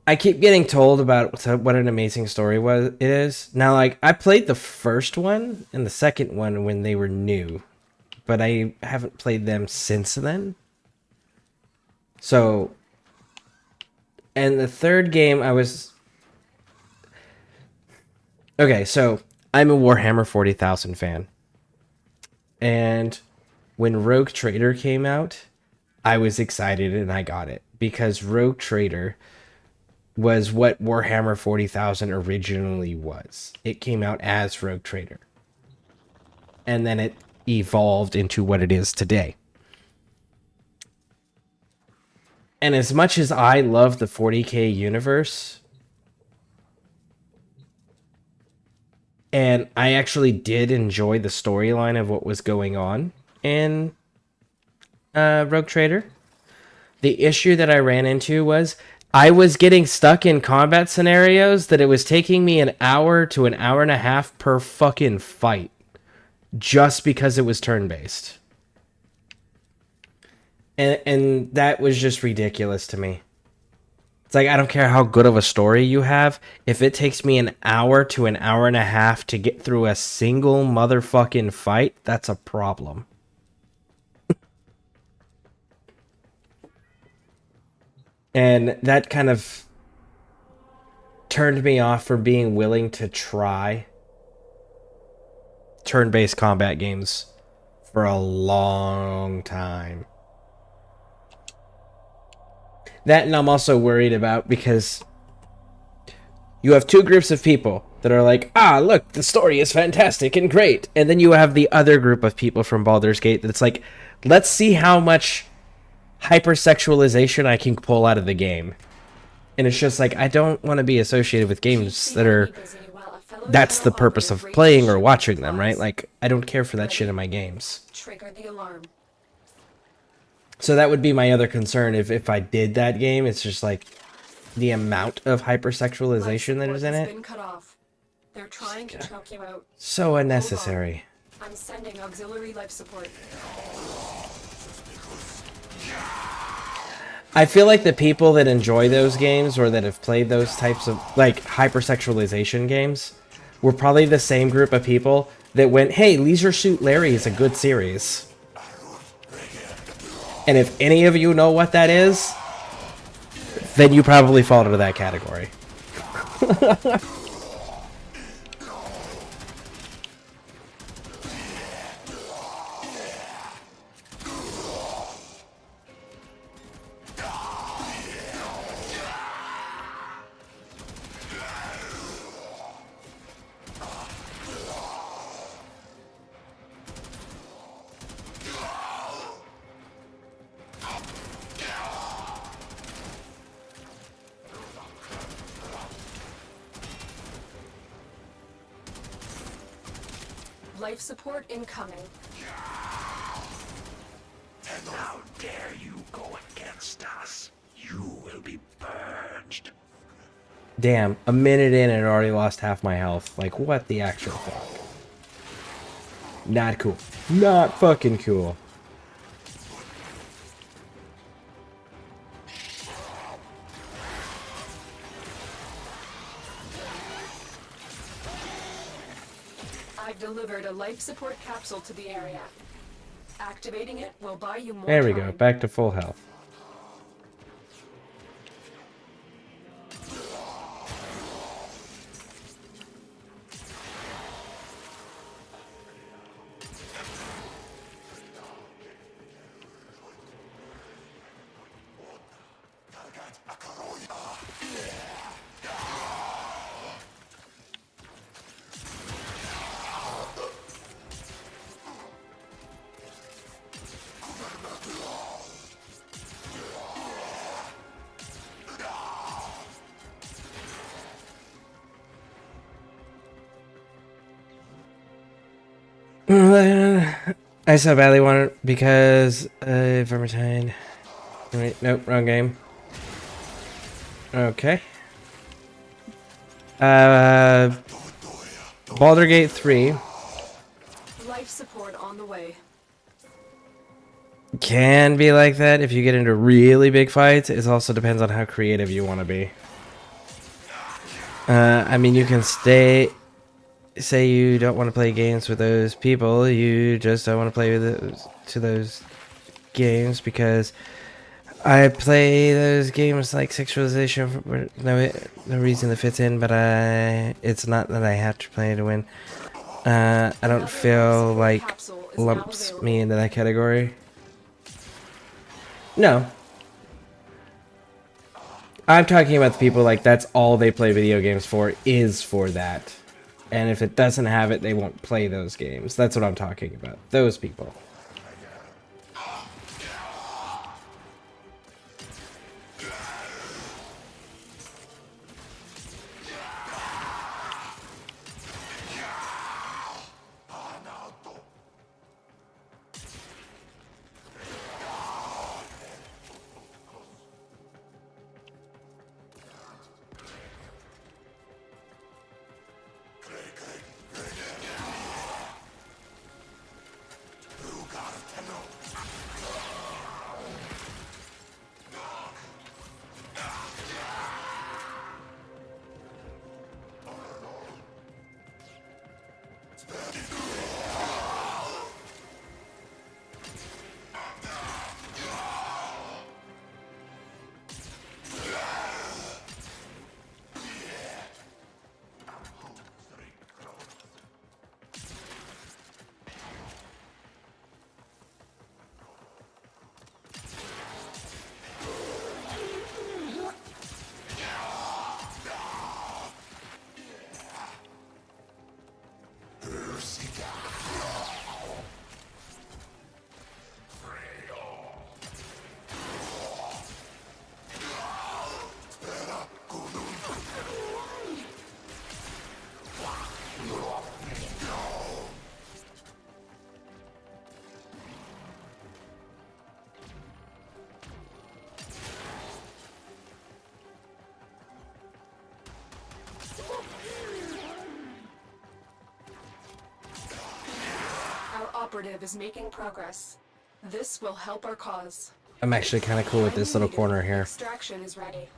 I keep getting told about what an amazing story it is. Now, like, I played the first one and the second one when they were new, but I haven't played them since then. So, and the third game I was... Okay, so I'm a Warhammer 40,000 fan. And when Rogue Trader came out, I was excited and I got it. Because Rogue Trader was what Warhammer 40,000 originally was. It came out as Rogue Trader. And then it evolved into what it is today. And as much as I love the 40k universe, and I actually did enjoy the storyline of what was going on in Rogue Trader, the issue that I ran into was I was getting stuck in combat scenarios that it was taking me an hour to an hour and a half per fucking fight just because it was turn-based. And that was just ridiculous to me. It's like, I don't care how good of a story you have. If it takes me an hour to an hour and a half to get through a single motherfucking fight, that's a problem. And that kind of turned me off for being willing to try turn-based combat games for a long time. That, and I'm also worried about because you have two groups of people that are like, ah, look, the story is fantastic and great. And then you have the other group of people from Baldur's Gate that's like, let's see how much hypersexualization I can pull out of the game. And it's just like, I don't want to be associated with games that are... That's the purpose of playing or watching them, right? Like, I don't care for that shit in my games. Trigger the alarm. So that would be my other concern if I did that game. It's just like the amount of hypersexualization that is in it. Been cut off. They're trying to choke you out. So unnecessary. I'm sending auxiliary life support. I feel like the people that enjoy those games or that have played those types of like hypersexualization games were probably the same group of people that went, hey, Leisure Suit Larry is a good series. And if any of you know what that is, then you probably fall into that category. Life support incoming. And how dare you go against us? You will be purged. Damn, a minute in and I already lost half my health. Like, what the actual fuck? Not cool. Not fucking cool. I've delivered a life support capsule to the area. Activating it will buy you more There we time. go, back to full health. I so badly want it because Vermintide. Wait, nope, wrong game. Okay. Baldur's Gate 3 Life support on the way. can be like that if you get into really big fights. It also depends on how creative you want to be. I mean, you can say you don't want to play games with those people, you just don't want to play with those games because I play those games like sexualization for no reason that fits in, but it's not that I have to play to win. I don't feel like lumps me into that category. No. I'm talking about the people like that's all they play video games for is for that. And if it doesn't have it, they won't play those games. That's what I'm talking about. Those people. operative is making progress. This will help our cause. I'm actually kind of cool with this little corner here. Extraction is ready.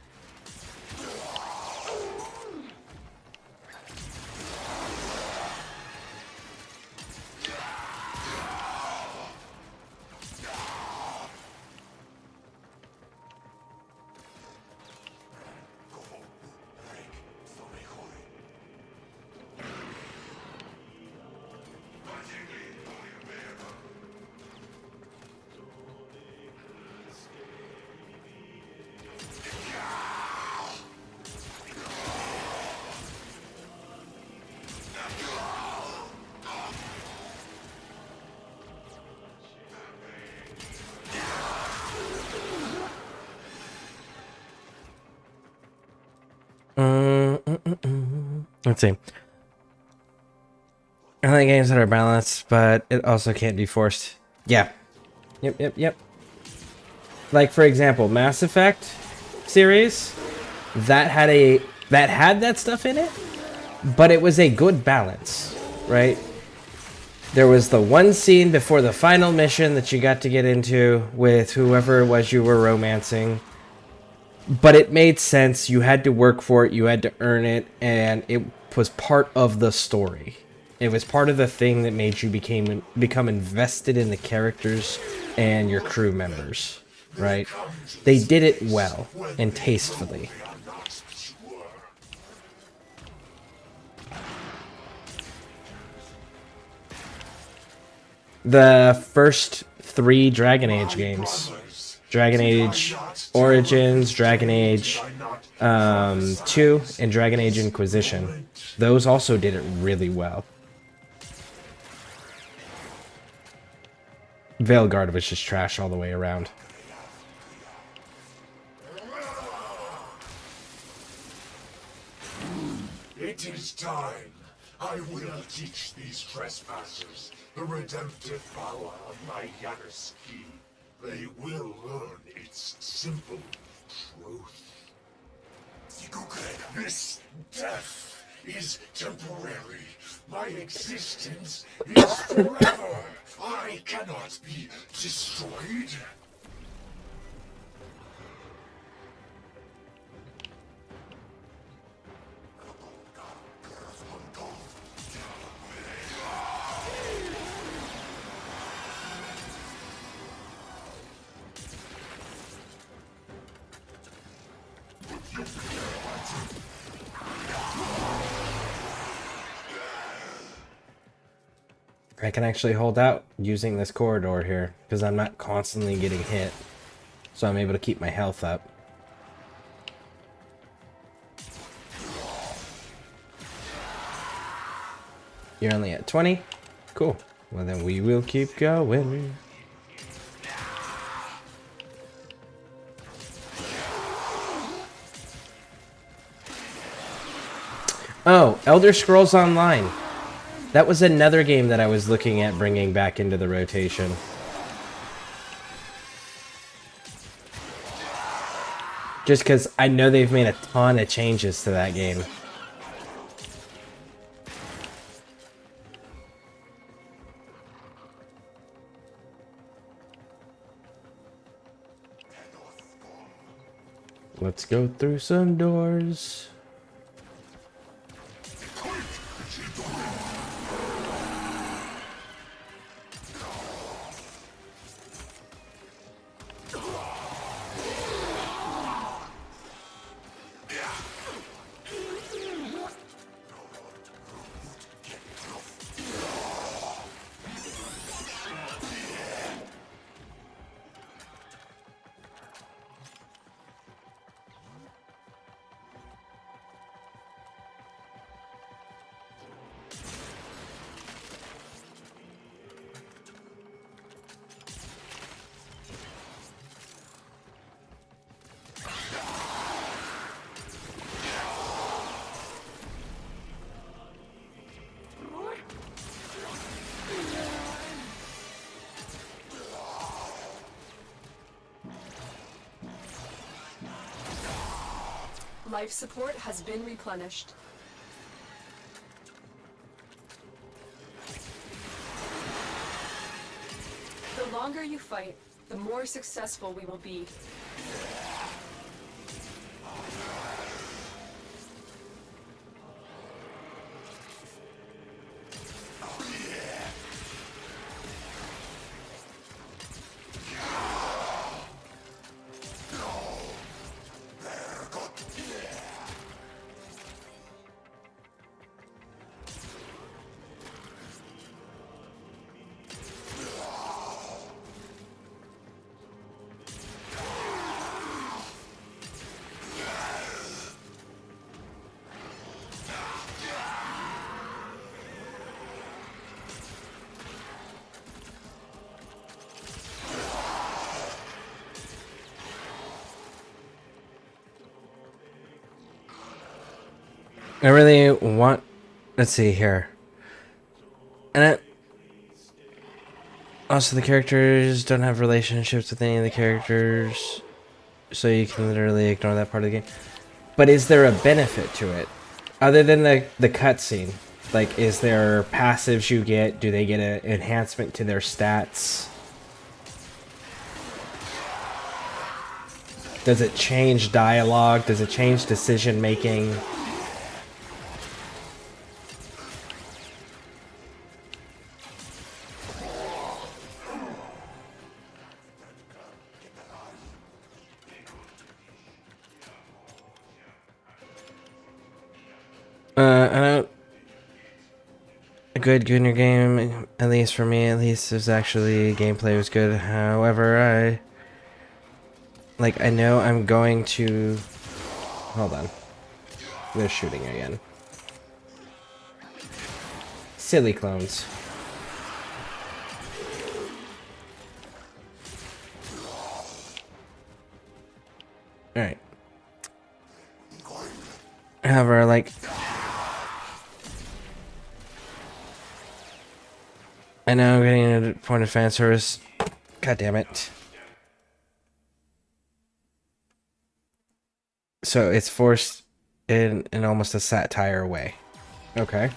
Let's see. I like games that are balanced, but it also can't be forced. Yeah. Yep. Like, for example, Mass Effect series, that had that stuff in it, but it was a good balance, right? There was the one scene before the final mission that you got to get into with whoever it was you were romancing. But it made sense. You had to work for it. You had to earn it. And it was part of the story. It was part of the thing that made you become invested in the characters and your crew members, right? They did it well and tastefully. The first 3 Dragon Age games. Dragon Age Origins, Dragon Age 2, and Dragon Age Inquisition. Those also did it really well. Veilguard was just trash all the way around. It is time. I will teach these trespassers the redemptive power of my Yagerski. They will learn its simple truth. This death is temporary. My existence is forever. I cannot be destroyed. I can actually hold out using this corridor here because I'm not constantly getting hit. So I'm able to keep my health up. You're only at 20? Cool. Well, then we will keep going. Oh, Elder Scrolls Online. That was another game that I was looking at bringing back into the rotation. Just because I know they've made a ton of changes to that game. Let's go through some doors. Life support has been replenished. longer you fight, the more successful we will be. I really want. Let's see here. And also, the characters don't have relationships with any of the characters, so you can literally ignore that part of the game. But is there a benefit to it, other than the cutscene? Like, is there passives you get? Do they get an enhancement to their stats? Does it change dialogue? Does it change decision making? I don't. A good Gunner game, at least for me, at least, is actually gameplay was good. However, I know I'm going to. Hold on. They're shooting again. Silly clones. Alright. However, I know I'm getting a point of fan service. God damn it. So it's forced in almost a satire way. Okay.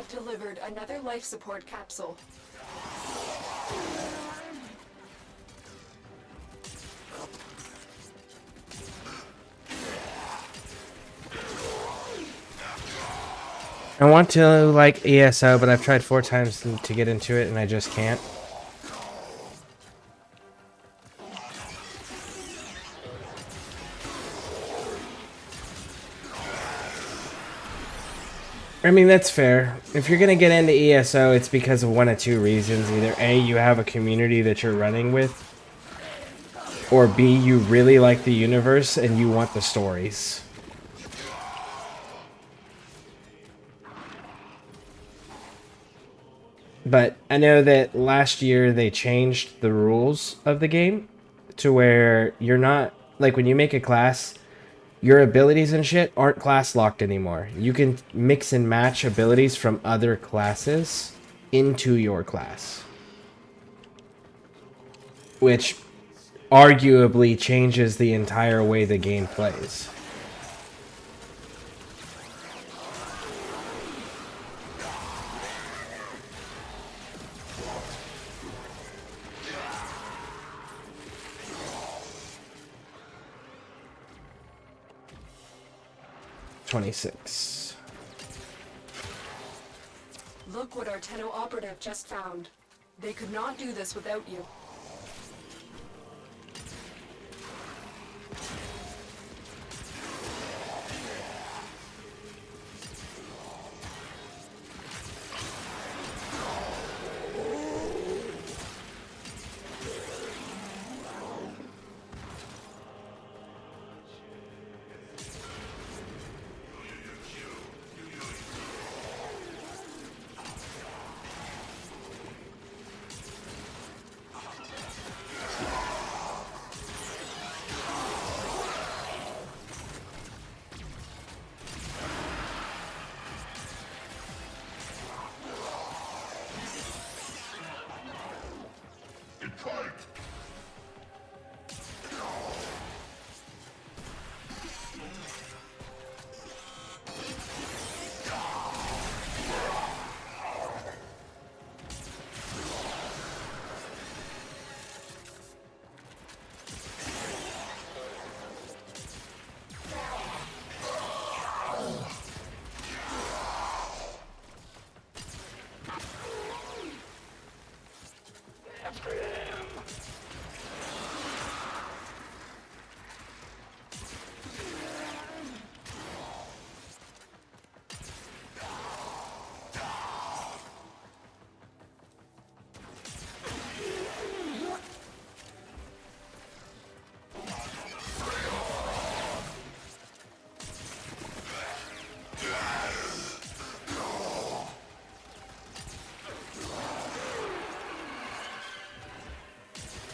Delivered another life support capsule. I want to like ESO, but I've tried 4 times to get into it and I just can't. I mean, that's fair. If you're going to get into ESO, it's because of one of 2 reasons. Either A, you have a community that you're running with, or B, you really like the universe and you want the stories. But I know that last year they changed the rules of the game to where you're not, like when you make a class, your abilities and shit aren't class locked anymore. You can mix and match abilities from other classes into your class. Which arguably changes the entire way the game plays. $26. Look what our Tenno operative just found. They could not do this without you.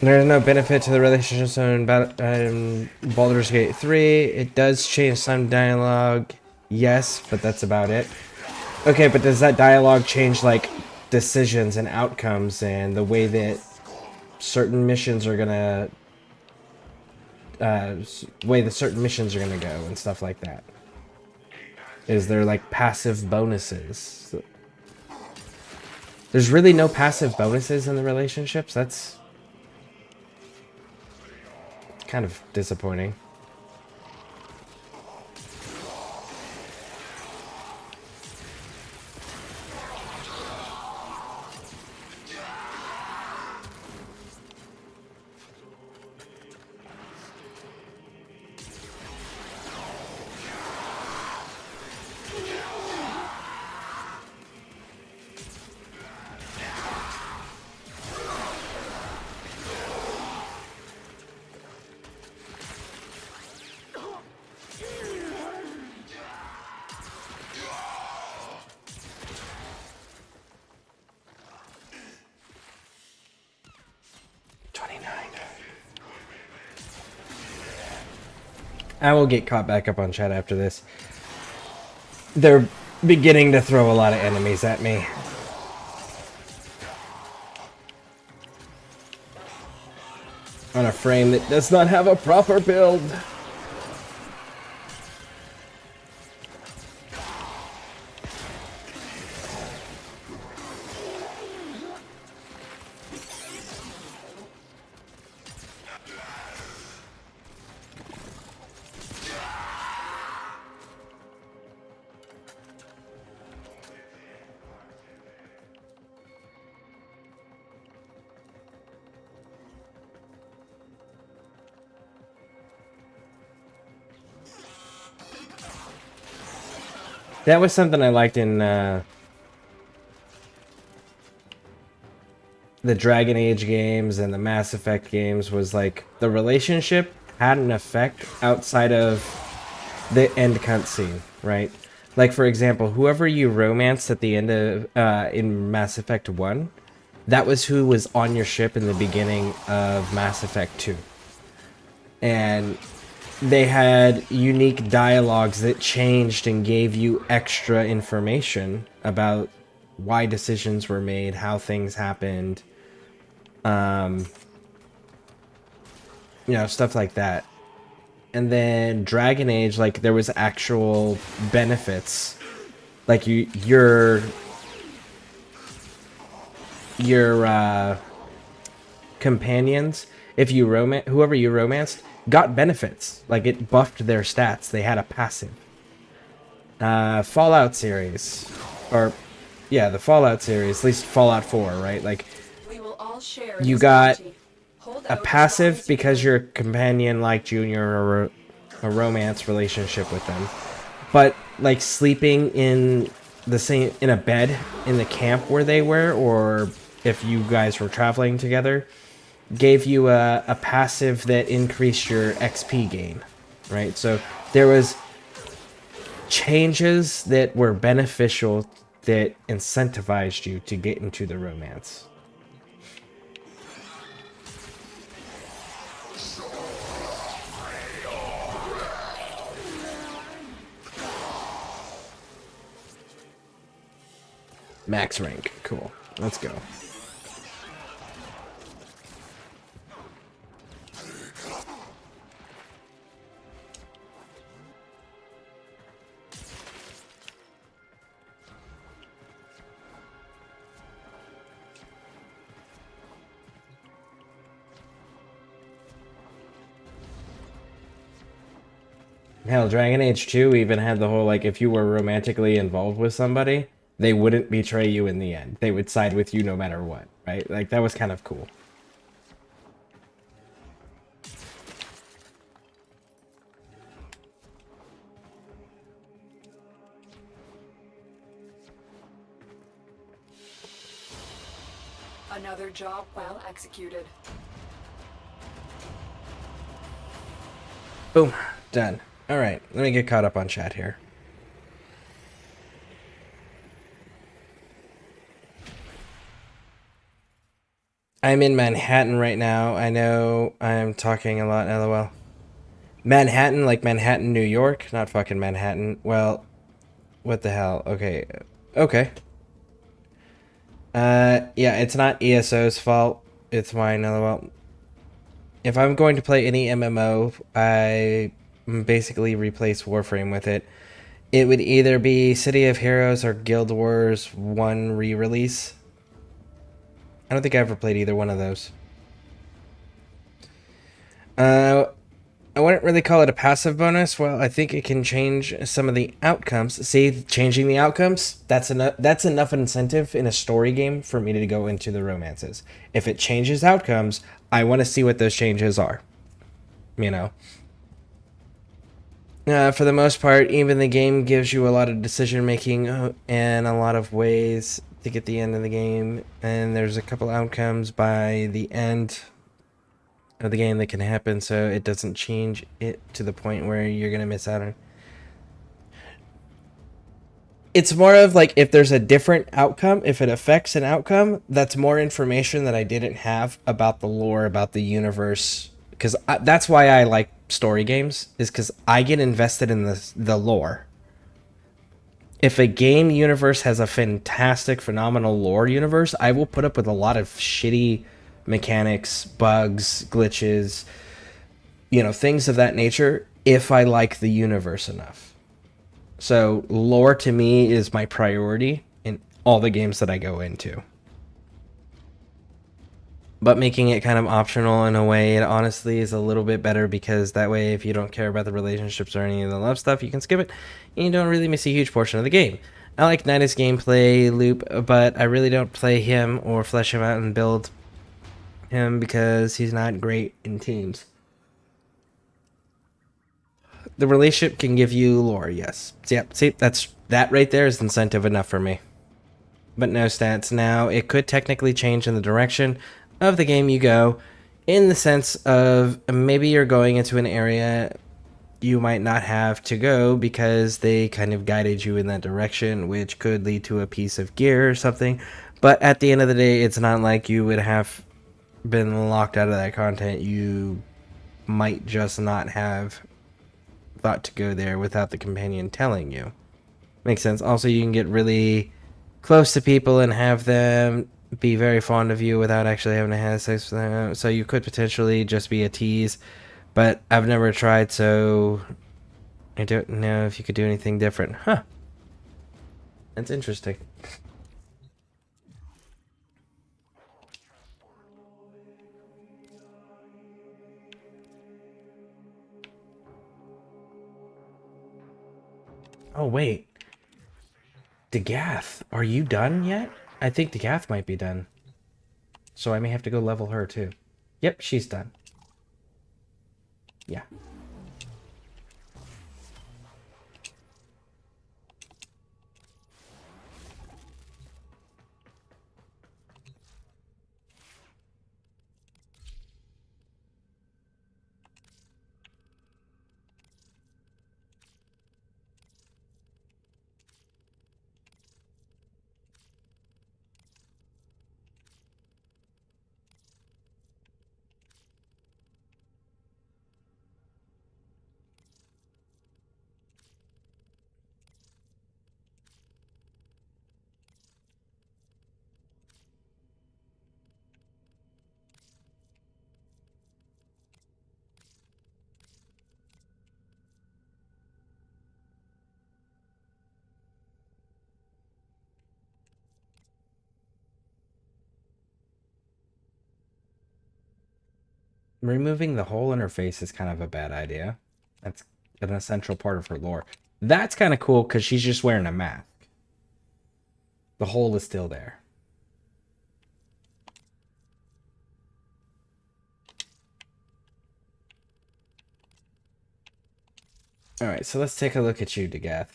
There's no benefit to the relationship in Baldur's Gate 3. It does change some dialogue, yes, but that's about it. Okay, but does that dialogue change, like, decisions and outcomes and the way that certain missions are gonna... way that certain missions are gonna go and stuff like that? Is there, like, passive bonuses? There's really no passive bonuses in the relationships? That's... kind of disappointing. I will get caught back up on chat after this. They're beginning to throw a lot of enemies at me. On a frame that does not have a proper build. That was something I liked in the Dragon Age games and the Mass Effect games, was like the relationship had an effect outside of the end cutscene, right? Like, for example, whoever you romanced at the end of in Mass Effect 1, that was who was on your ship in the beginning of Mass Effect 2. And they had unique dialogues that changed and gave you extra information about why decisions were made, how things happened, you know, stuff like that. And then Dragon Age, like, there was actual benefits. Like, your companions, if you whoever you romanced, got benefits. Like, it buffed their stats. They had a passive. Fallout series, or yeah, the Fallout series, at least Fallout 4, right? Like, We will all share in you this got bounty. Hold a out as long passive as you because can. your companion liked you and you're a romance relationship with them. But, like, sleeping in the same, in a bed in the camp where they were, or if you guys were traveling together, gave you a passive that increased your XP gain, right? So there was changes that were beneficial that incentivized you to get into the romance. Max rank, cool. Let's go. Hell, Dragon Age 2 even had the whole, like, if you were romantically involved with somebody, they wouldn't betray you in the end. They would side with you no matter what, right? Like, that was kind of cool. Another job well executed. Boom. Done. Alright, let me get caught up on chat here. I'm in Manhattan right now. I know I'm talking a lot, lol. Manhattan, like Manhattan, New York? Not fucking Manhattan. Well, what the hell? Okay. Okay. Yeah, it's not ESO's fault. It's mine, lol. If I'm going to play any MMO, I basically replace Warframe with it. It would either be City of Heroes or Guild Wars 1 re-release. I don't think I ever played either one of those. I wouldn't really call it a passive bonus. Well, I think it can change some of the outcomes. See, changing the outcomes, that's enough incentive in a story game for me to go into the romances. If it changes outcomes, I want to see what those changes are. You know? For the most part, even the game gives you a lot of decision making and a lot of ways to get the end of the game. And there's a couple outcomes by the end of the game that can happen, so it doesn't change it to the point where you're gonna miss out on. It's more of like if there's a different outcome, if it affects an outcome, that's more information that I didn't have about the lore, about the universe. Because that's why I like story games, is because I get invested in the lore. If a game universe has a fantastic, phenomenal lore universe, I will put up with a lot of shitty mechanics, bugs, glitches, you know, things of that nature if I like the universe enough. So lore to me is my priority in all the games that I go into. But making it kind of optional in a way, it honestly is a little bit better, because that way if you don't care about the relationships or any of the love stuff, you can skip it and you don't really miss a huge portion of the game. I like Nidus' gameplay loop, but I really don't play him or flesh him out and build him because he's not great in teams. The relationship can give you lore, yes. So, yeah, see, that right there is incentive enough for me. But no stats. Now, it could technically change in the direction of the game you go, in the sense of maybe you're going into an area you might not have to go because they kind of guided you in that direction, which could lead to a piece of gear or something. But at the end of the day, it's not like you would have been locked out of that content. You might just not have thought to go there without the companion telling you. Makes sense. Also, you can get really close to people and have them be very fond of you without actually having to have sex with them. So you could potentially just be a tease, but I've never tried, so I don't know if you could do anything different. Huh. That's interesting. Oh, wait. Degath, are you done yet? I think Degath might be done. So I may have to go level her too. Yep, she's done. Yeah. Removing the hole in her face is kind of a bad idea. That's an essential part of her lore. That's kind of cool because she's just wearing a mask. The hole is still there. Alright, so let's take a look at you, Degath.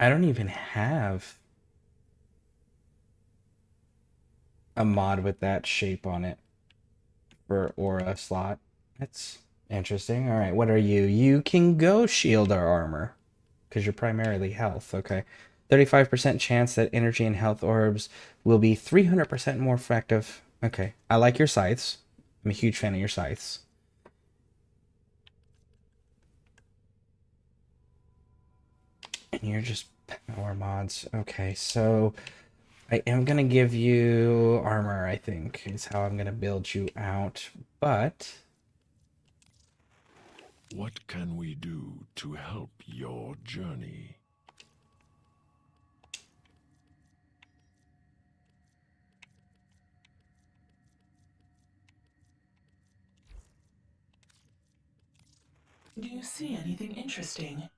I don't even have a mod with that shape on it for aura slot. That's interesting. All right, what are you? You can go shield or armor because you're primarily health. Okay. 35% chance that energy and health orbs will be 300% more effective. Okay. I like your scythes. I'm a huge fan of your scythes. And you're just power mods. Okay, so I am going to give you armor, I think, is how I'm going to build you out. But What can we do to help your journey? Do you see anything interesting?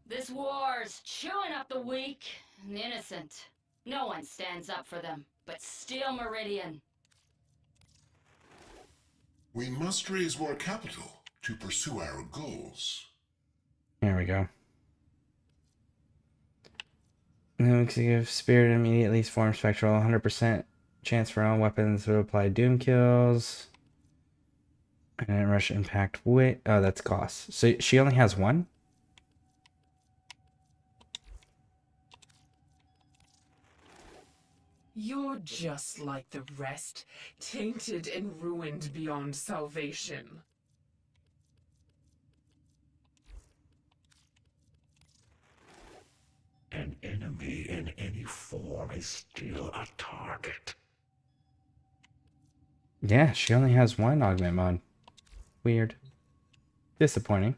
This war's chewing up the weak and the innocent. No one stands up for them, but still Meridian. We must raise more capital to pursue our goals. there we go. Give Spirit immediately form spectral. 100% chance for all weapons to apply doom kills. And then rush impact wit. Oh, that's cost. So she only has one? You're just like the rest, tainted and ruined beyond salvation. An enemy in any form is still a target. Yeah, she only has one augment mod. Weird. Disappointing.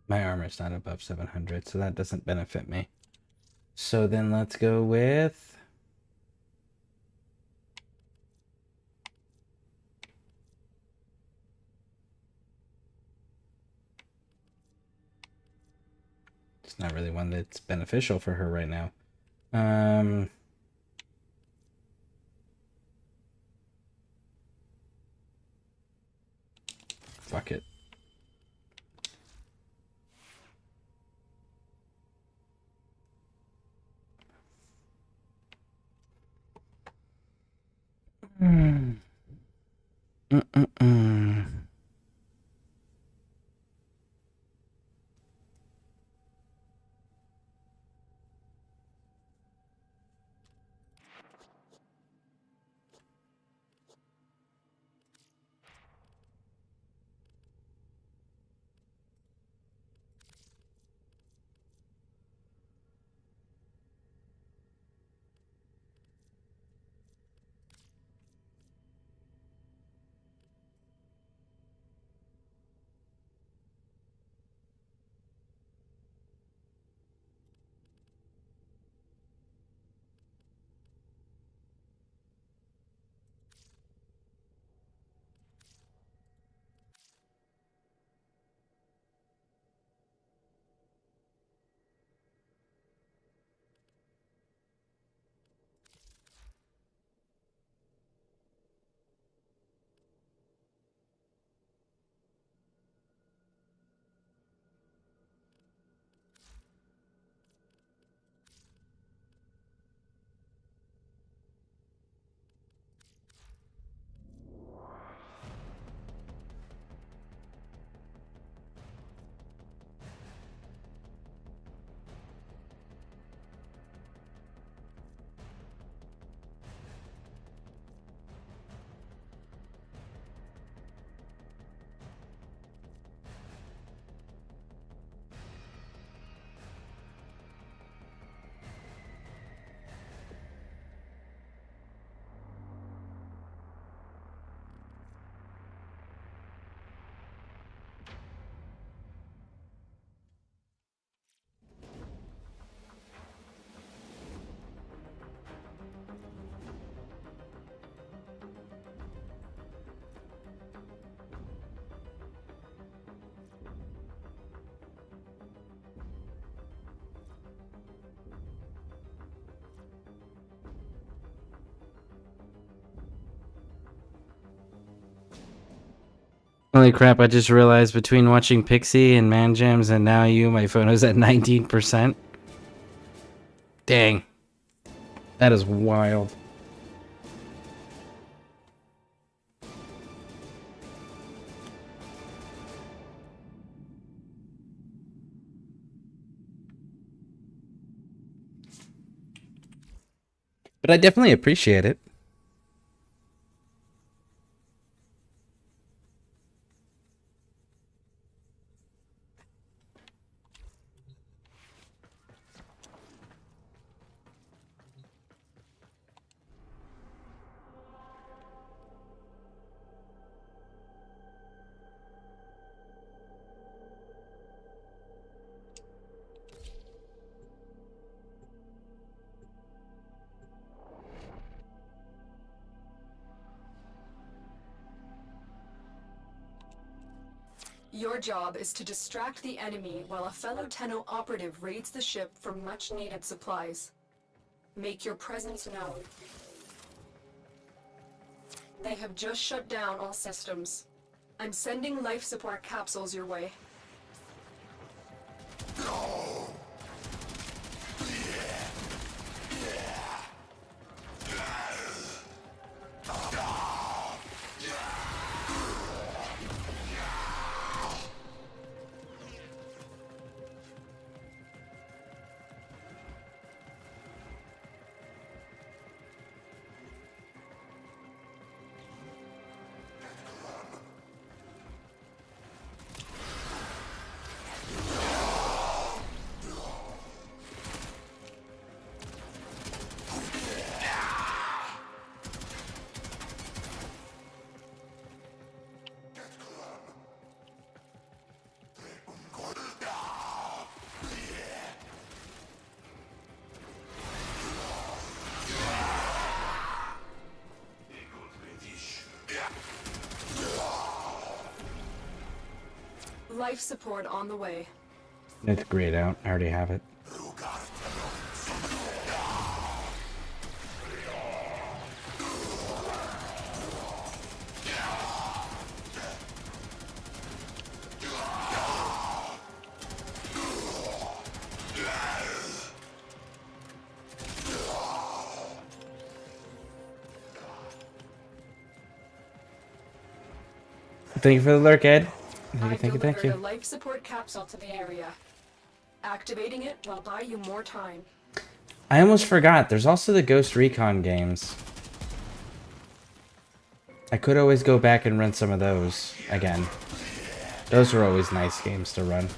My armor's not above 700, so that doesn't benefit me. So then let's go with It's not really one that's beneficial for her right now. Fuck it. Holy crap, I just realized between watching Pixie and Man Jams and now you, my phone is at 19%. Dang. That is wild. But I definitely appreciate it. Your job is to distract the enemy while a fellow Tenno operative raids the ship for much-needed supplies. Make your presence known. They have just shut down all systems. I'm sending life support capsules your way. Life support on the way. It's grayed out. I already have it. Thank you for the lurk, Ed. Thank you. Delivered a life support capsule to the area. Activating it will buy you more time. I almost forgot. There's also the Ghost Recon games. I could always go back and run some of those again. Those are always nice games to run.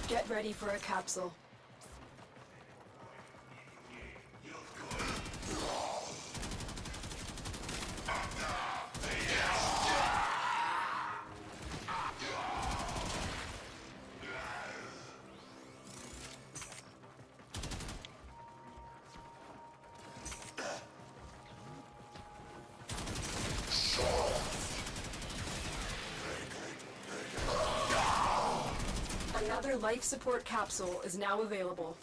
Get ready for a capsule. Another life support capsule is now available.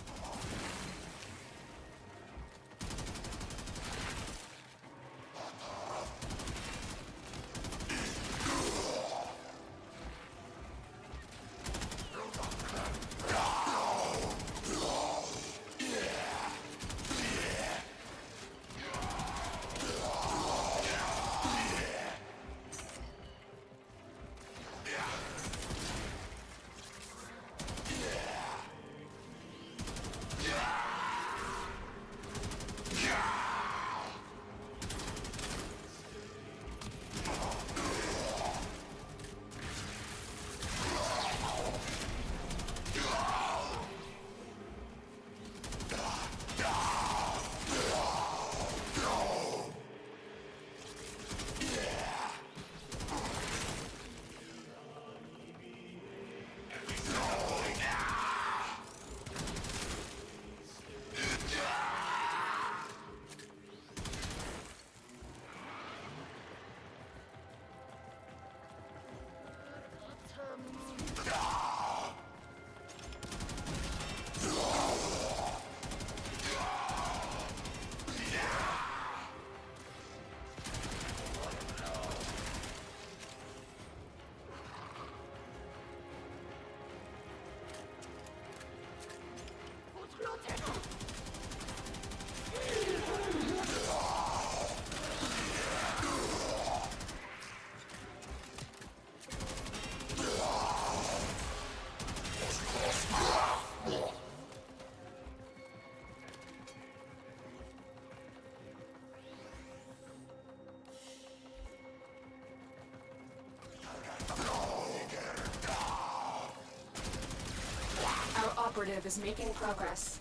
Operative is making progress.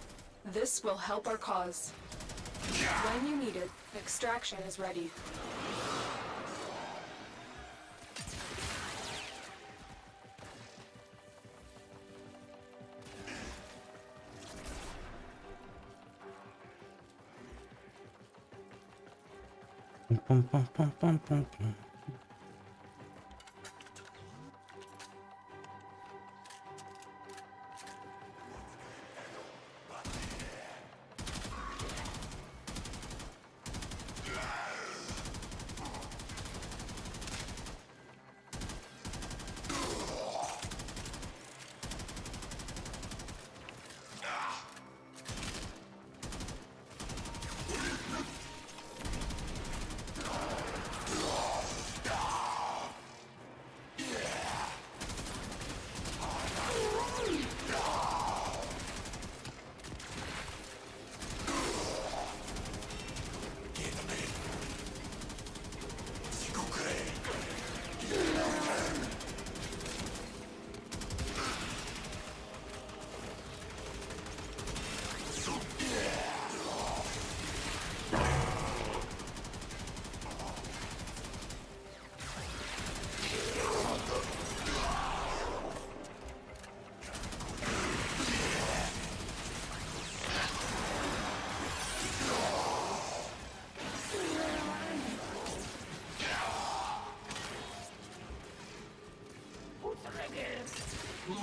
This will help our cause. When you need it, extraction is ready.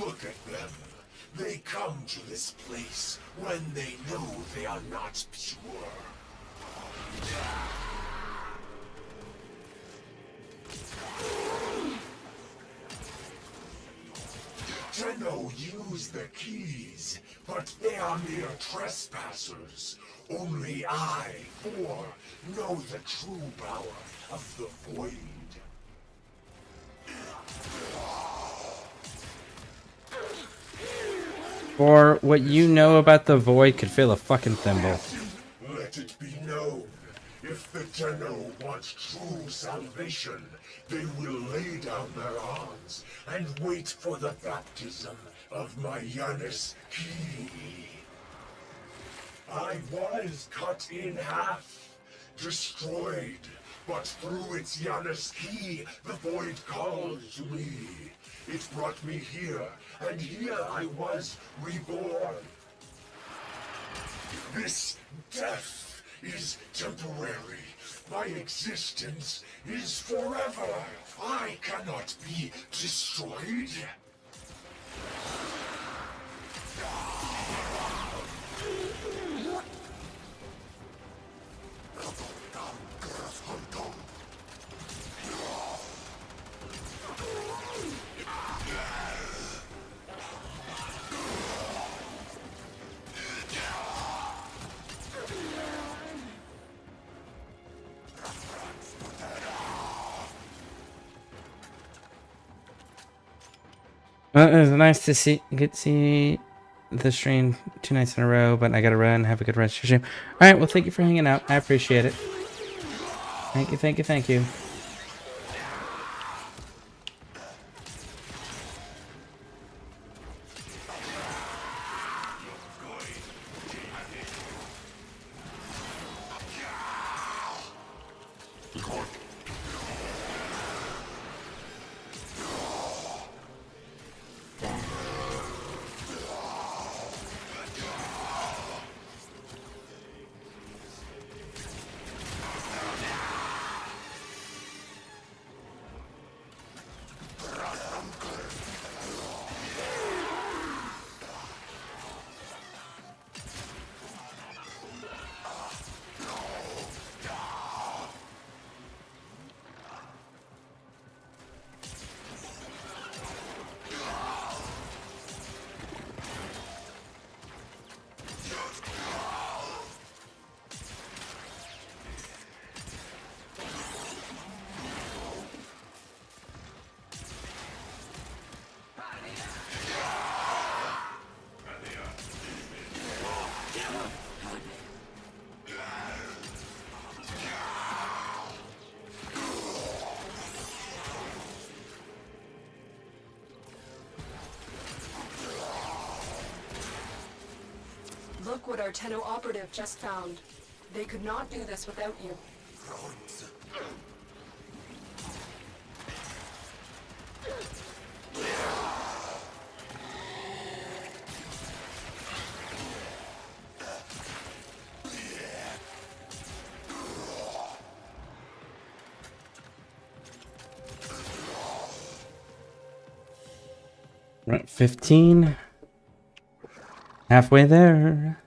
Look at them. They come to this place when they know they are not pure. Tenno use the keys, but they are mere trespassers. Only I, Thor, know the true power of the Void. For what you know about the Void could fill a fucking thimble. Let it be known, if the Tenno want true salvation, they will lay down their arms and wait for the baptism of my Giannis key. I was cut in half, destroyed, but through its Giannis key, the Void called to me. It brought me here, and here I was reborn. This death is temporary. My existence is forever. I cannot be destroyed. Well, it was nice to get to see the stream 2 nights in a row, but I gotta run. Have a good rest of your stream. Alright, well, thank you for hanging out. I appreciate it. Thank you, thank you, thank you. Look what our Tenno operative just found. They could not do this without you. Right, 15. Halfway there.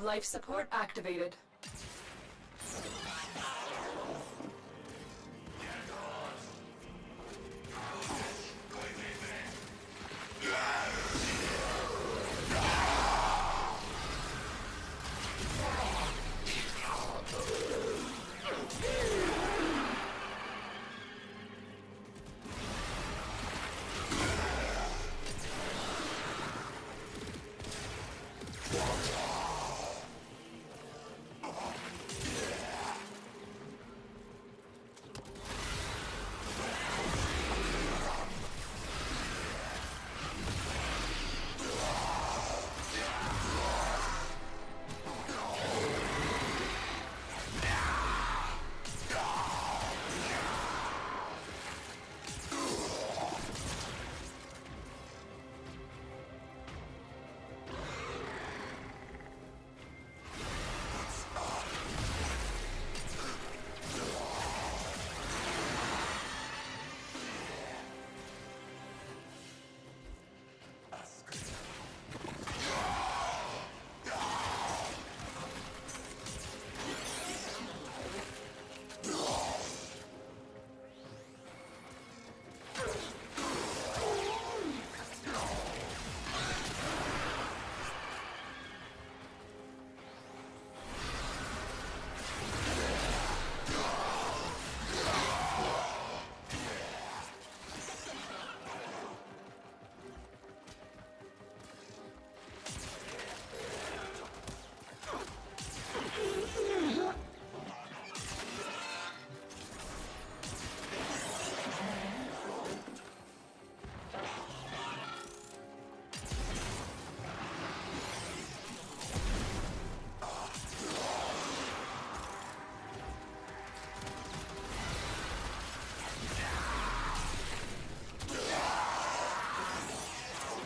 Life support activated.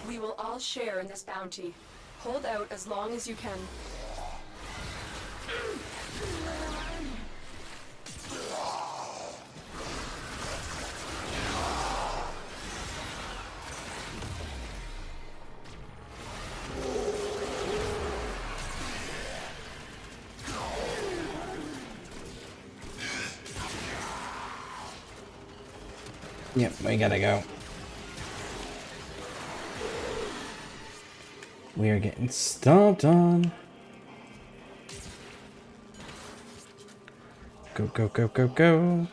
We will all share in this bounty. Hold out as long as you can. Yep, we gotta go. We are getting stomped on. Go, go, go, go, go.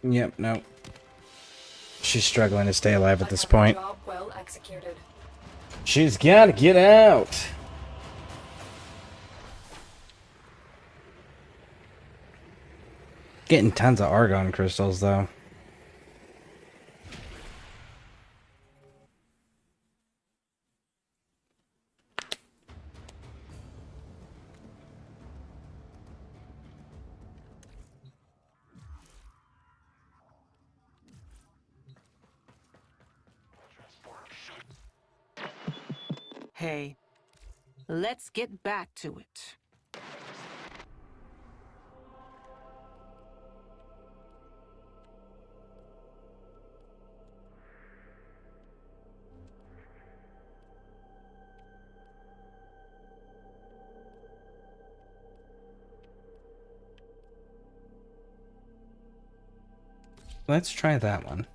Yep, no. She's struggling to stay alive at this point. Job well executed. She's gotta get out. Getting tons of argon crystals, though. Hey, let's get back to it. Let's try that one.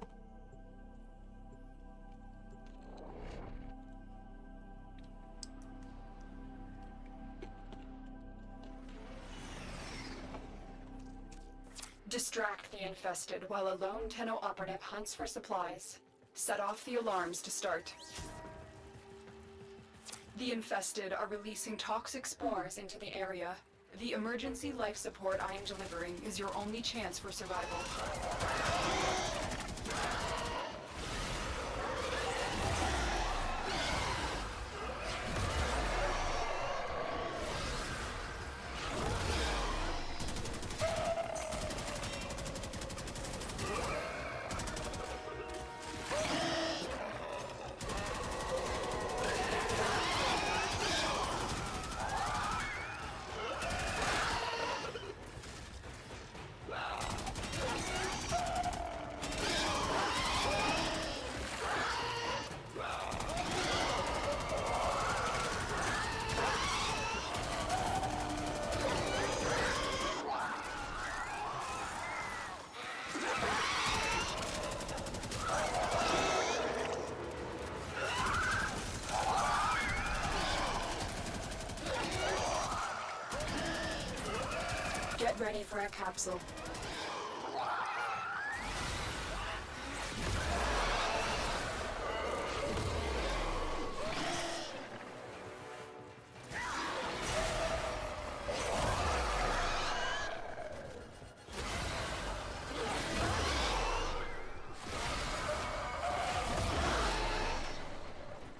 Distract the infested while a lone Tenno operative hunts for supplies. Set off the alarms to start. The infested are releasing toxic spores into the area. The emergency life support I am delivering is your only chance for survival. Get ready for a capsule.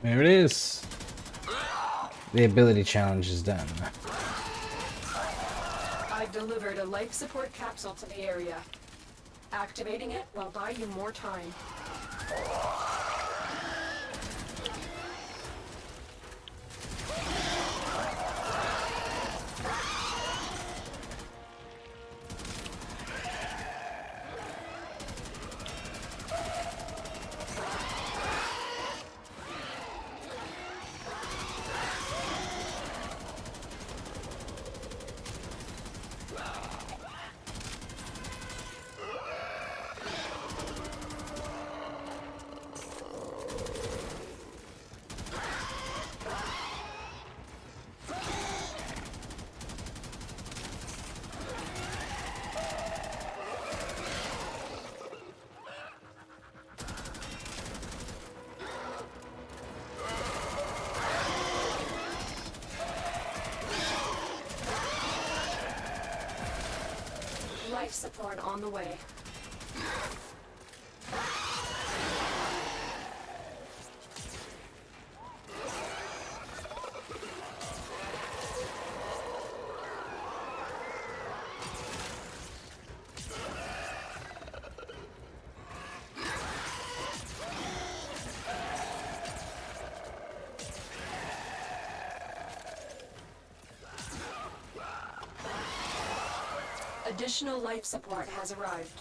There it is. The ability challenge is done. I've delivered a life support capsule to the area. Activating it will buy you more time. Life support on the way. Additional life support has arrived.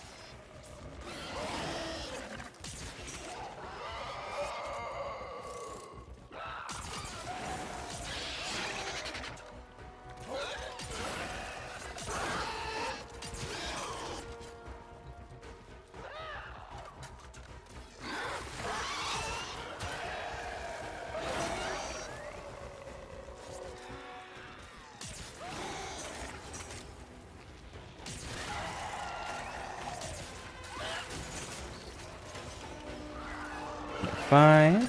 5.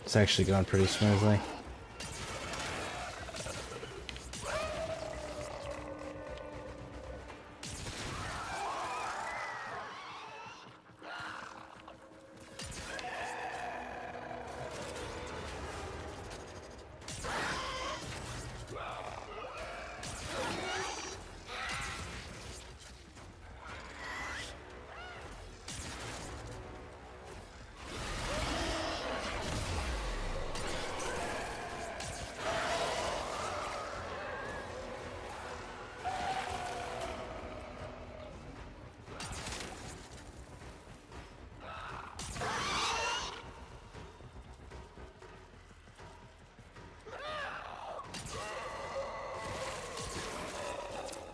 It's actually going pretty smoothly.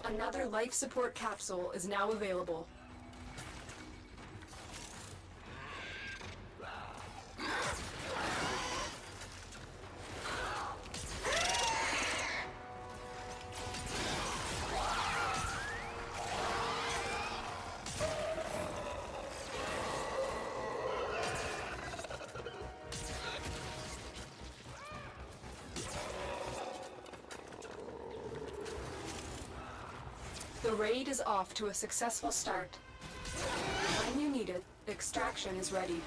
Another life support capsule is now available. The raid is off to a successful start. When you need it, extraction is ready.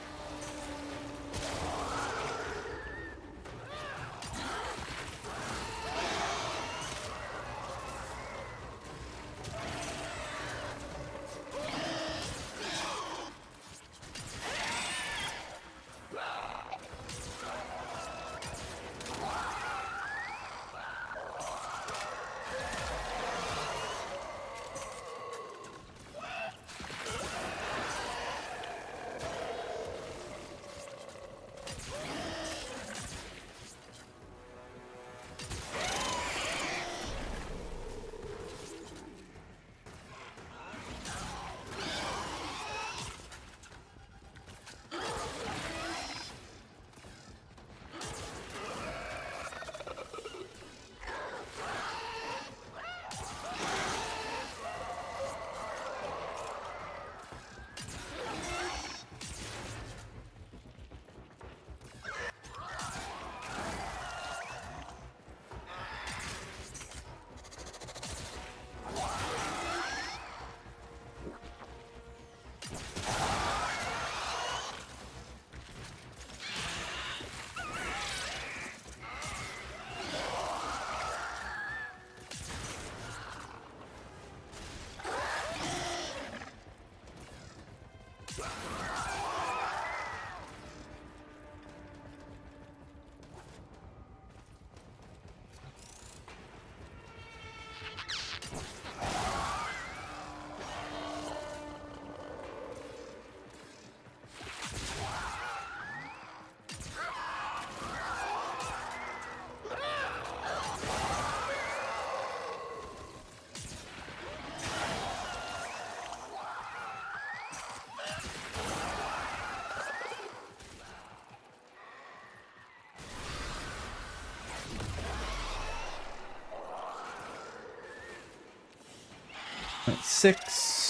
That's 6.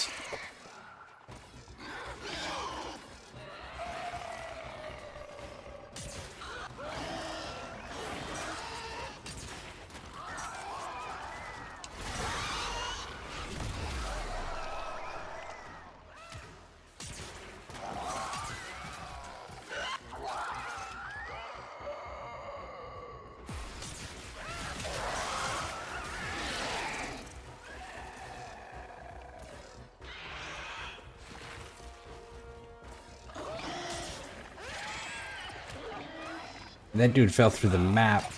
That dude fell through the map.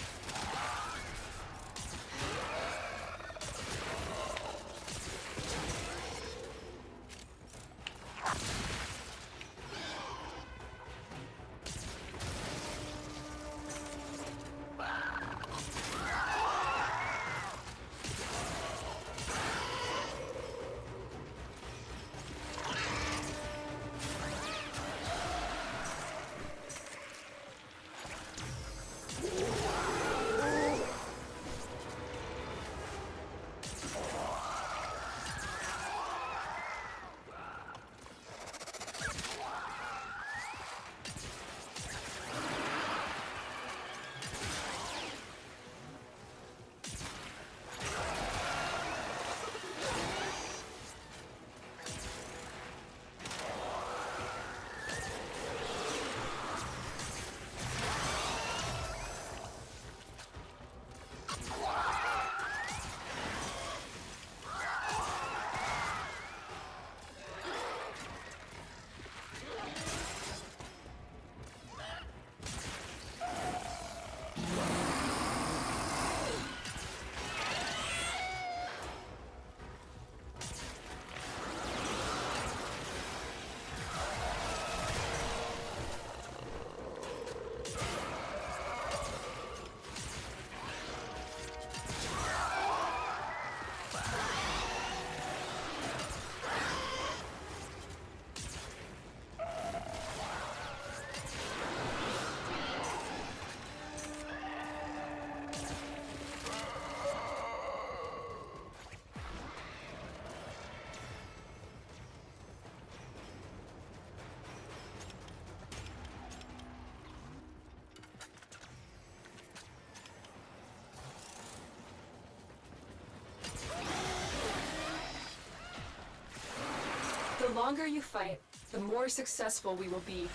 longer you fight, the more successful we will be.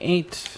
Eight.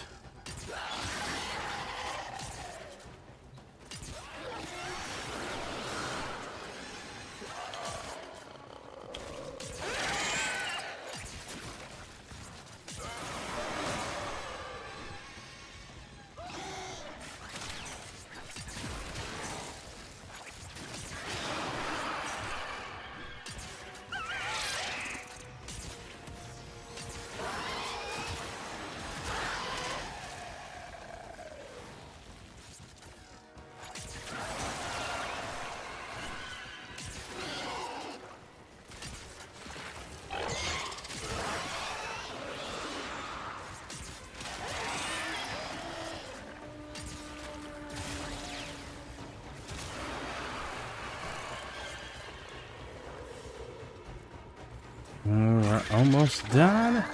We're almost done.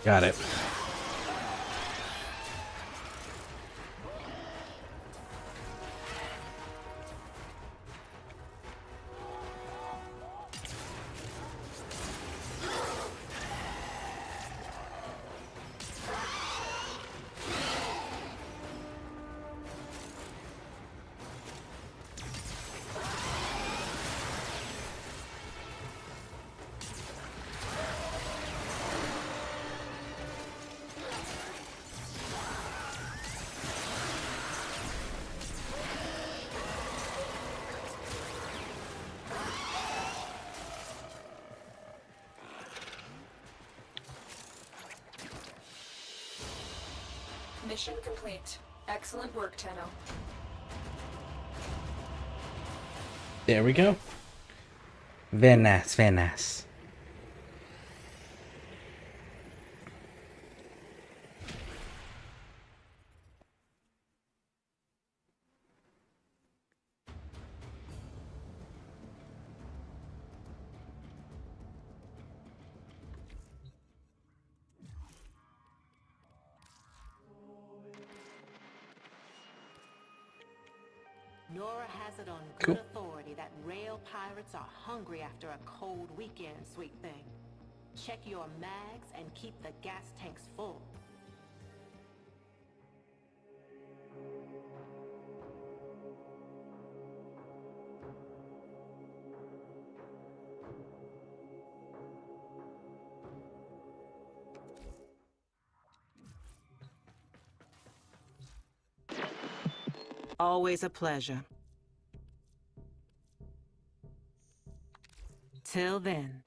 Got it. Mission complete. Excellent work, Tenno. There we go. Very nice, very nice. Nora has it on Cool. good authority that rail pirates are hungry after a cold weekend, sweet thing. Check your mags and keep the gas tanks full. Always a pleasure. Till then.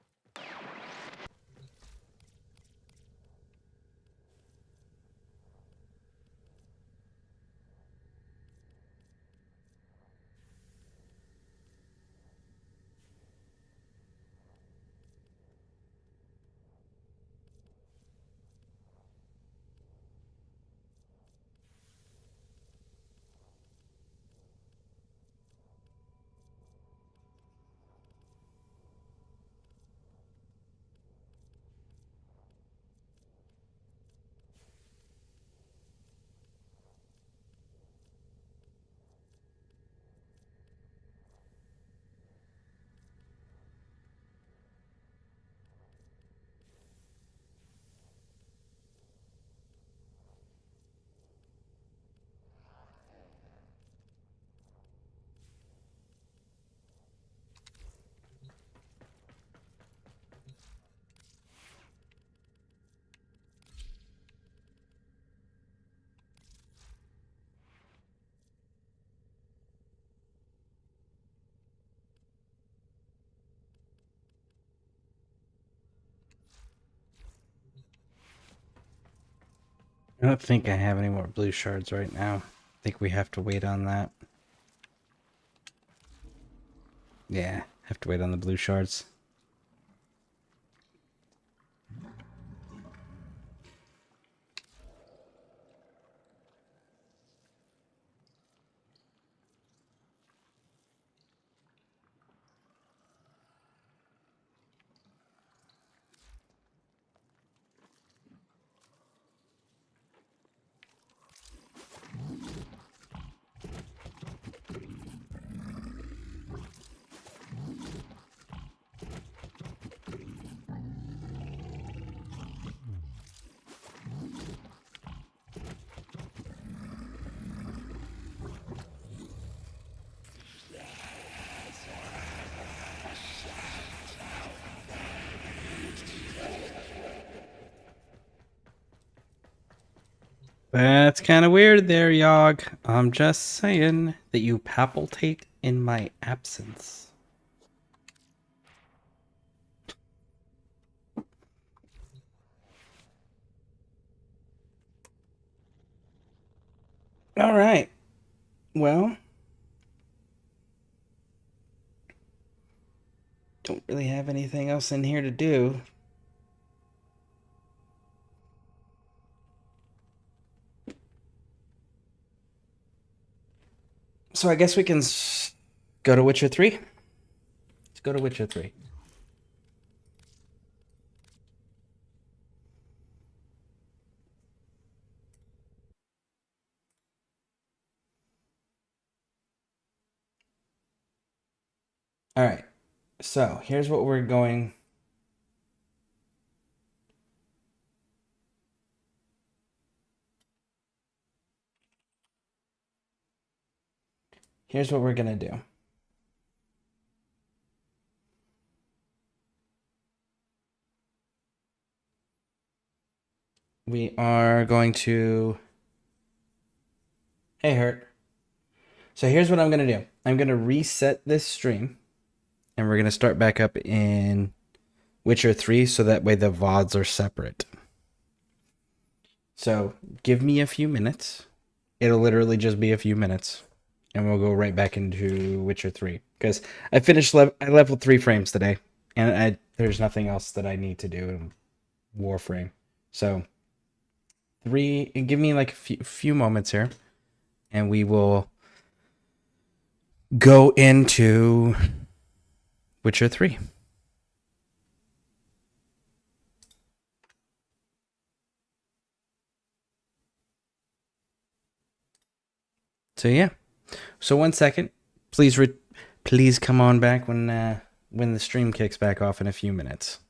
I don't think I have any more blue shards right now. I think we have to wait on that. Yeah, have to wait on the blue shards. That's kind of weird there, Yogg. I'm just saying that you palpitate in my absence. All right. Well, don't really have anything else in here to do. So I guess we can go to Witcher 3. Let's go to Witcher 3. All right. So here's what we're going. Here's what we're going to do. We are going to... Hey, Hurt. So here's what I'm going to do. I'm going to reset this stream. And we're going to start back up in Witcher 3 so that way the VODs are separate. So give me a few minutes. It'll literally just be a few minutes. And we'll go right back into Witcher 3. Because I finished, I leveled 3 frames today. And there's nothing else that I need to do in Warframe. So 3, give me like a few moments here. And we will go into Witcher 3. So yeah. So 1 second. Please come on back when the stream kicks back off in a few minutes.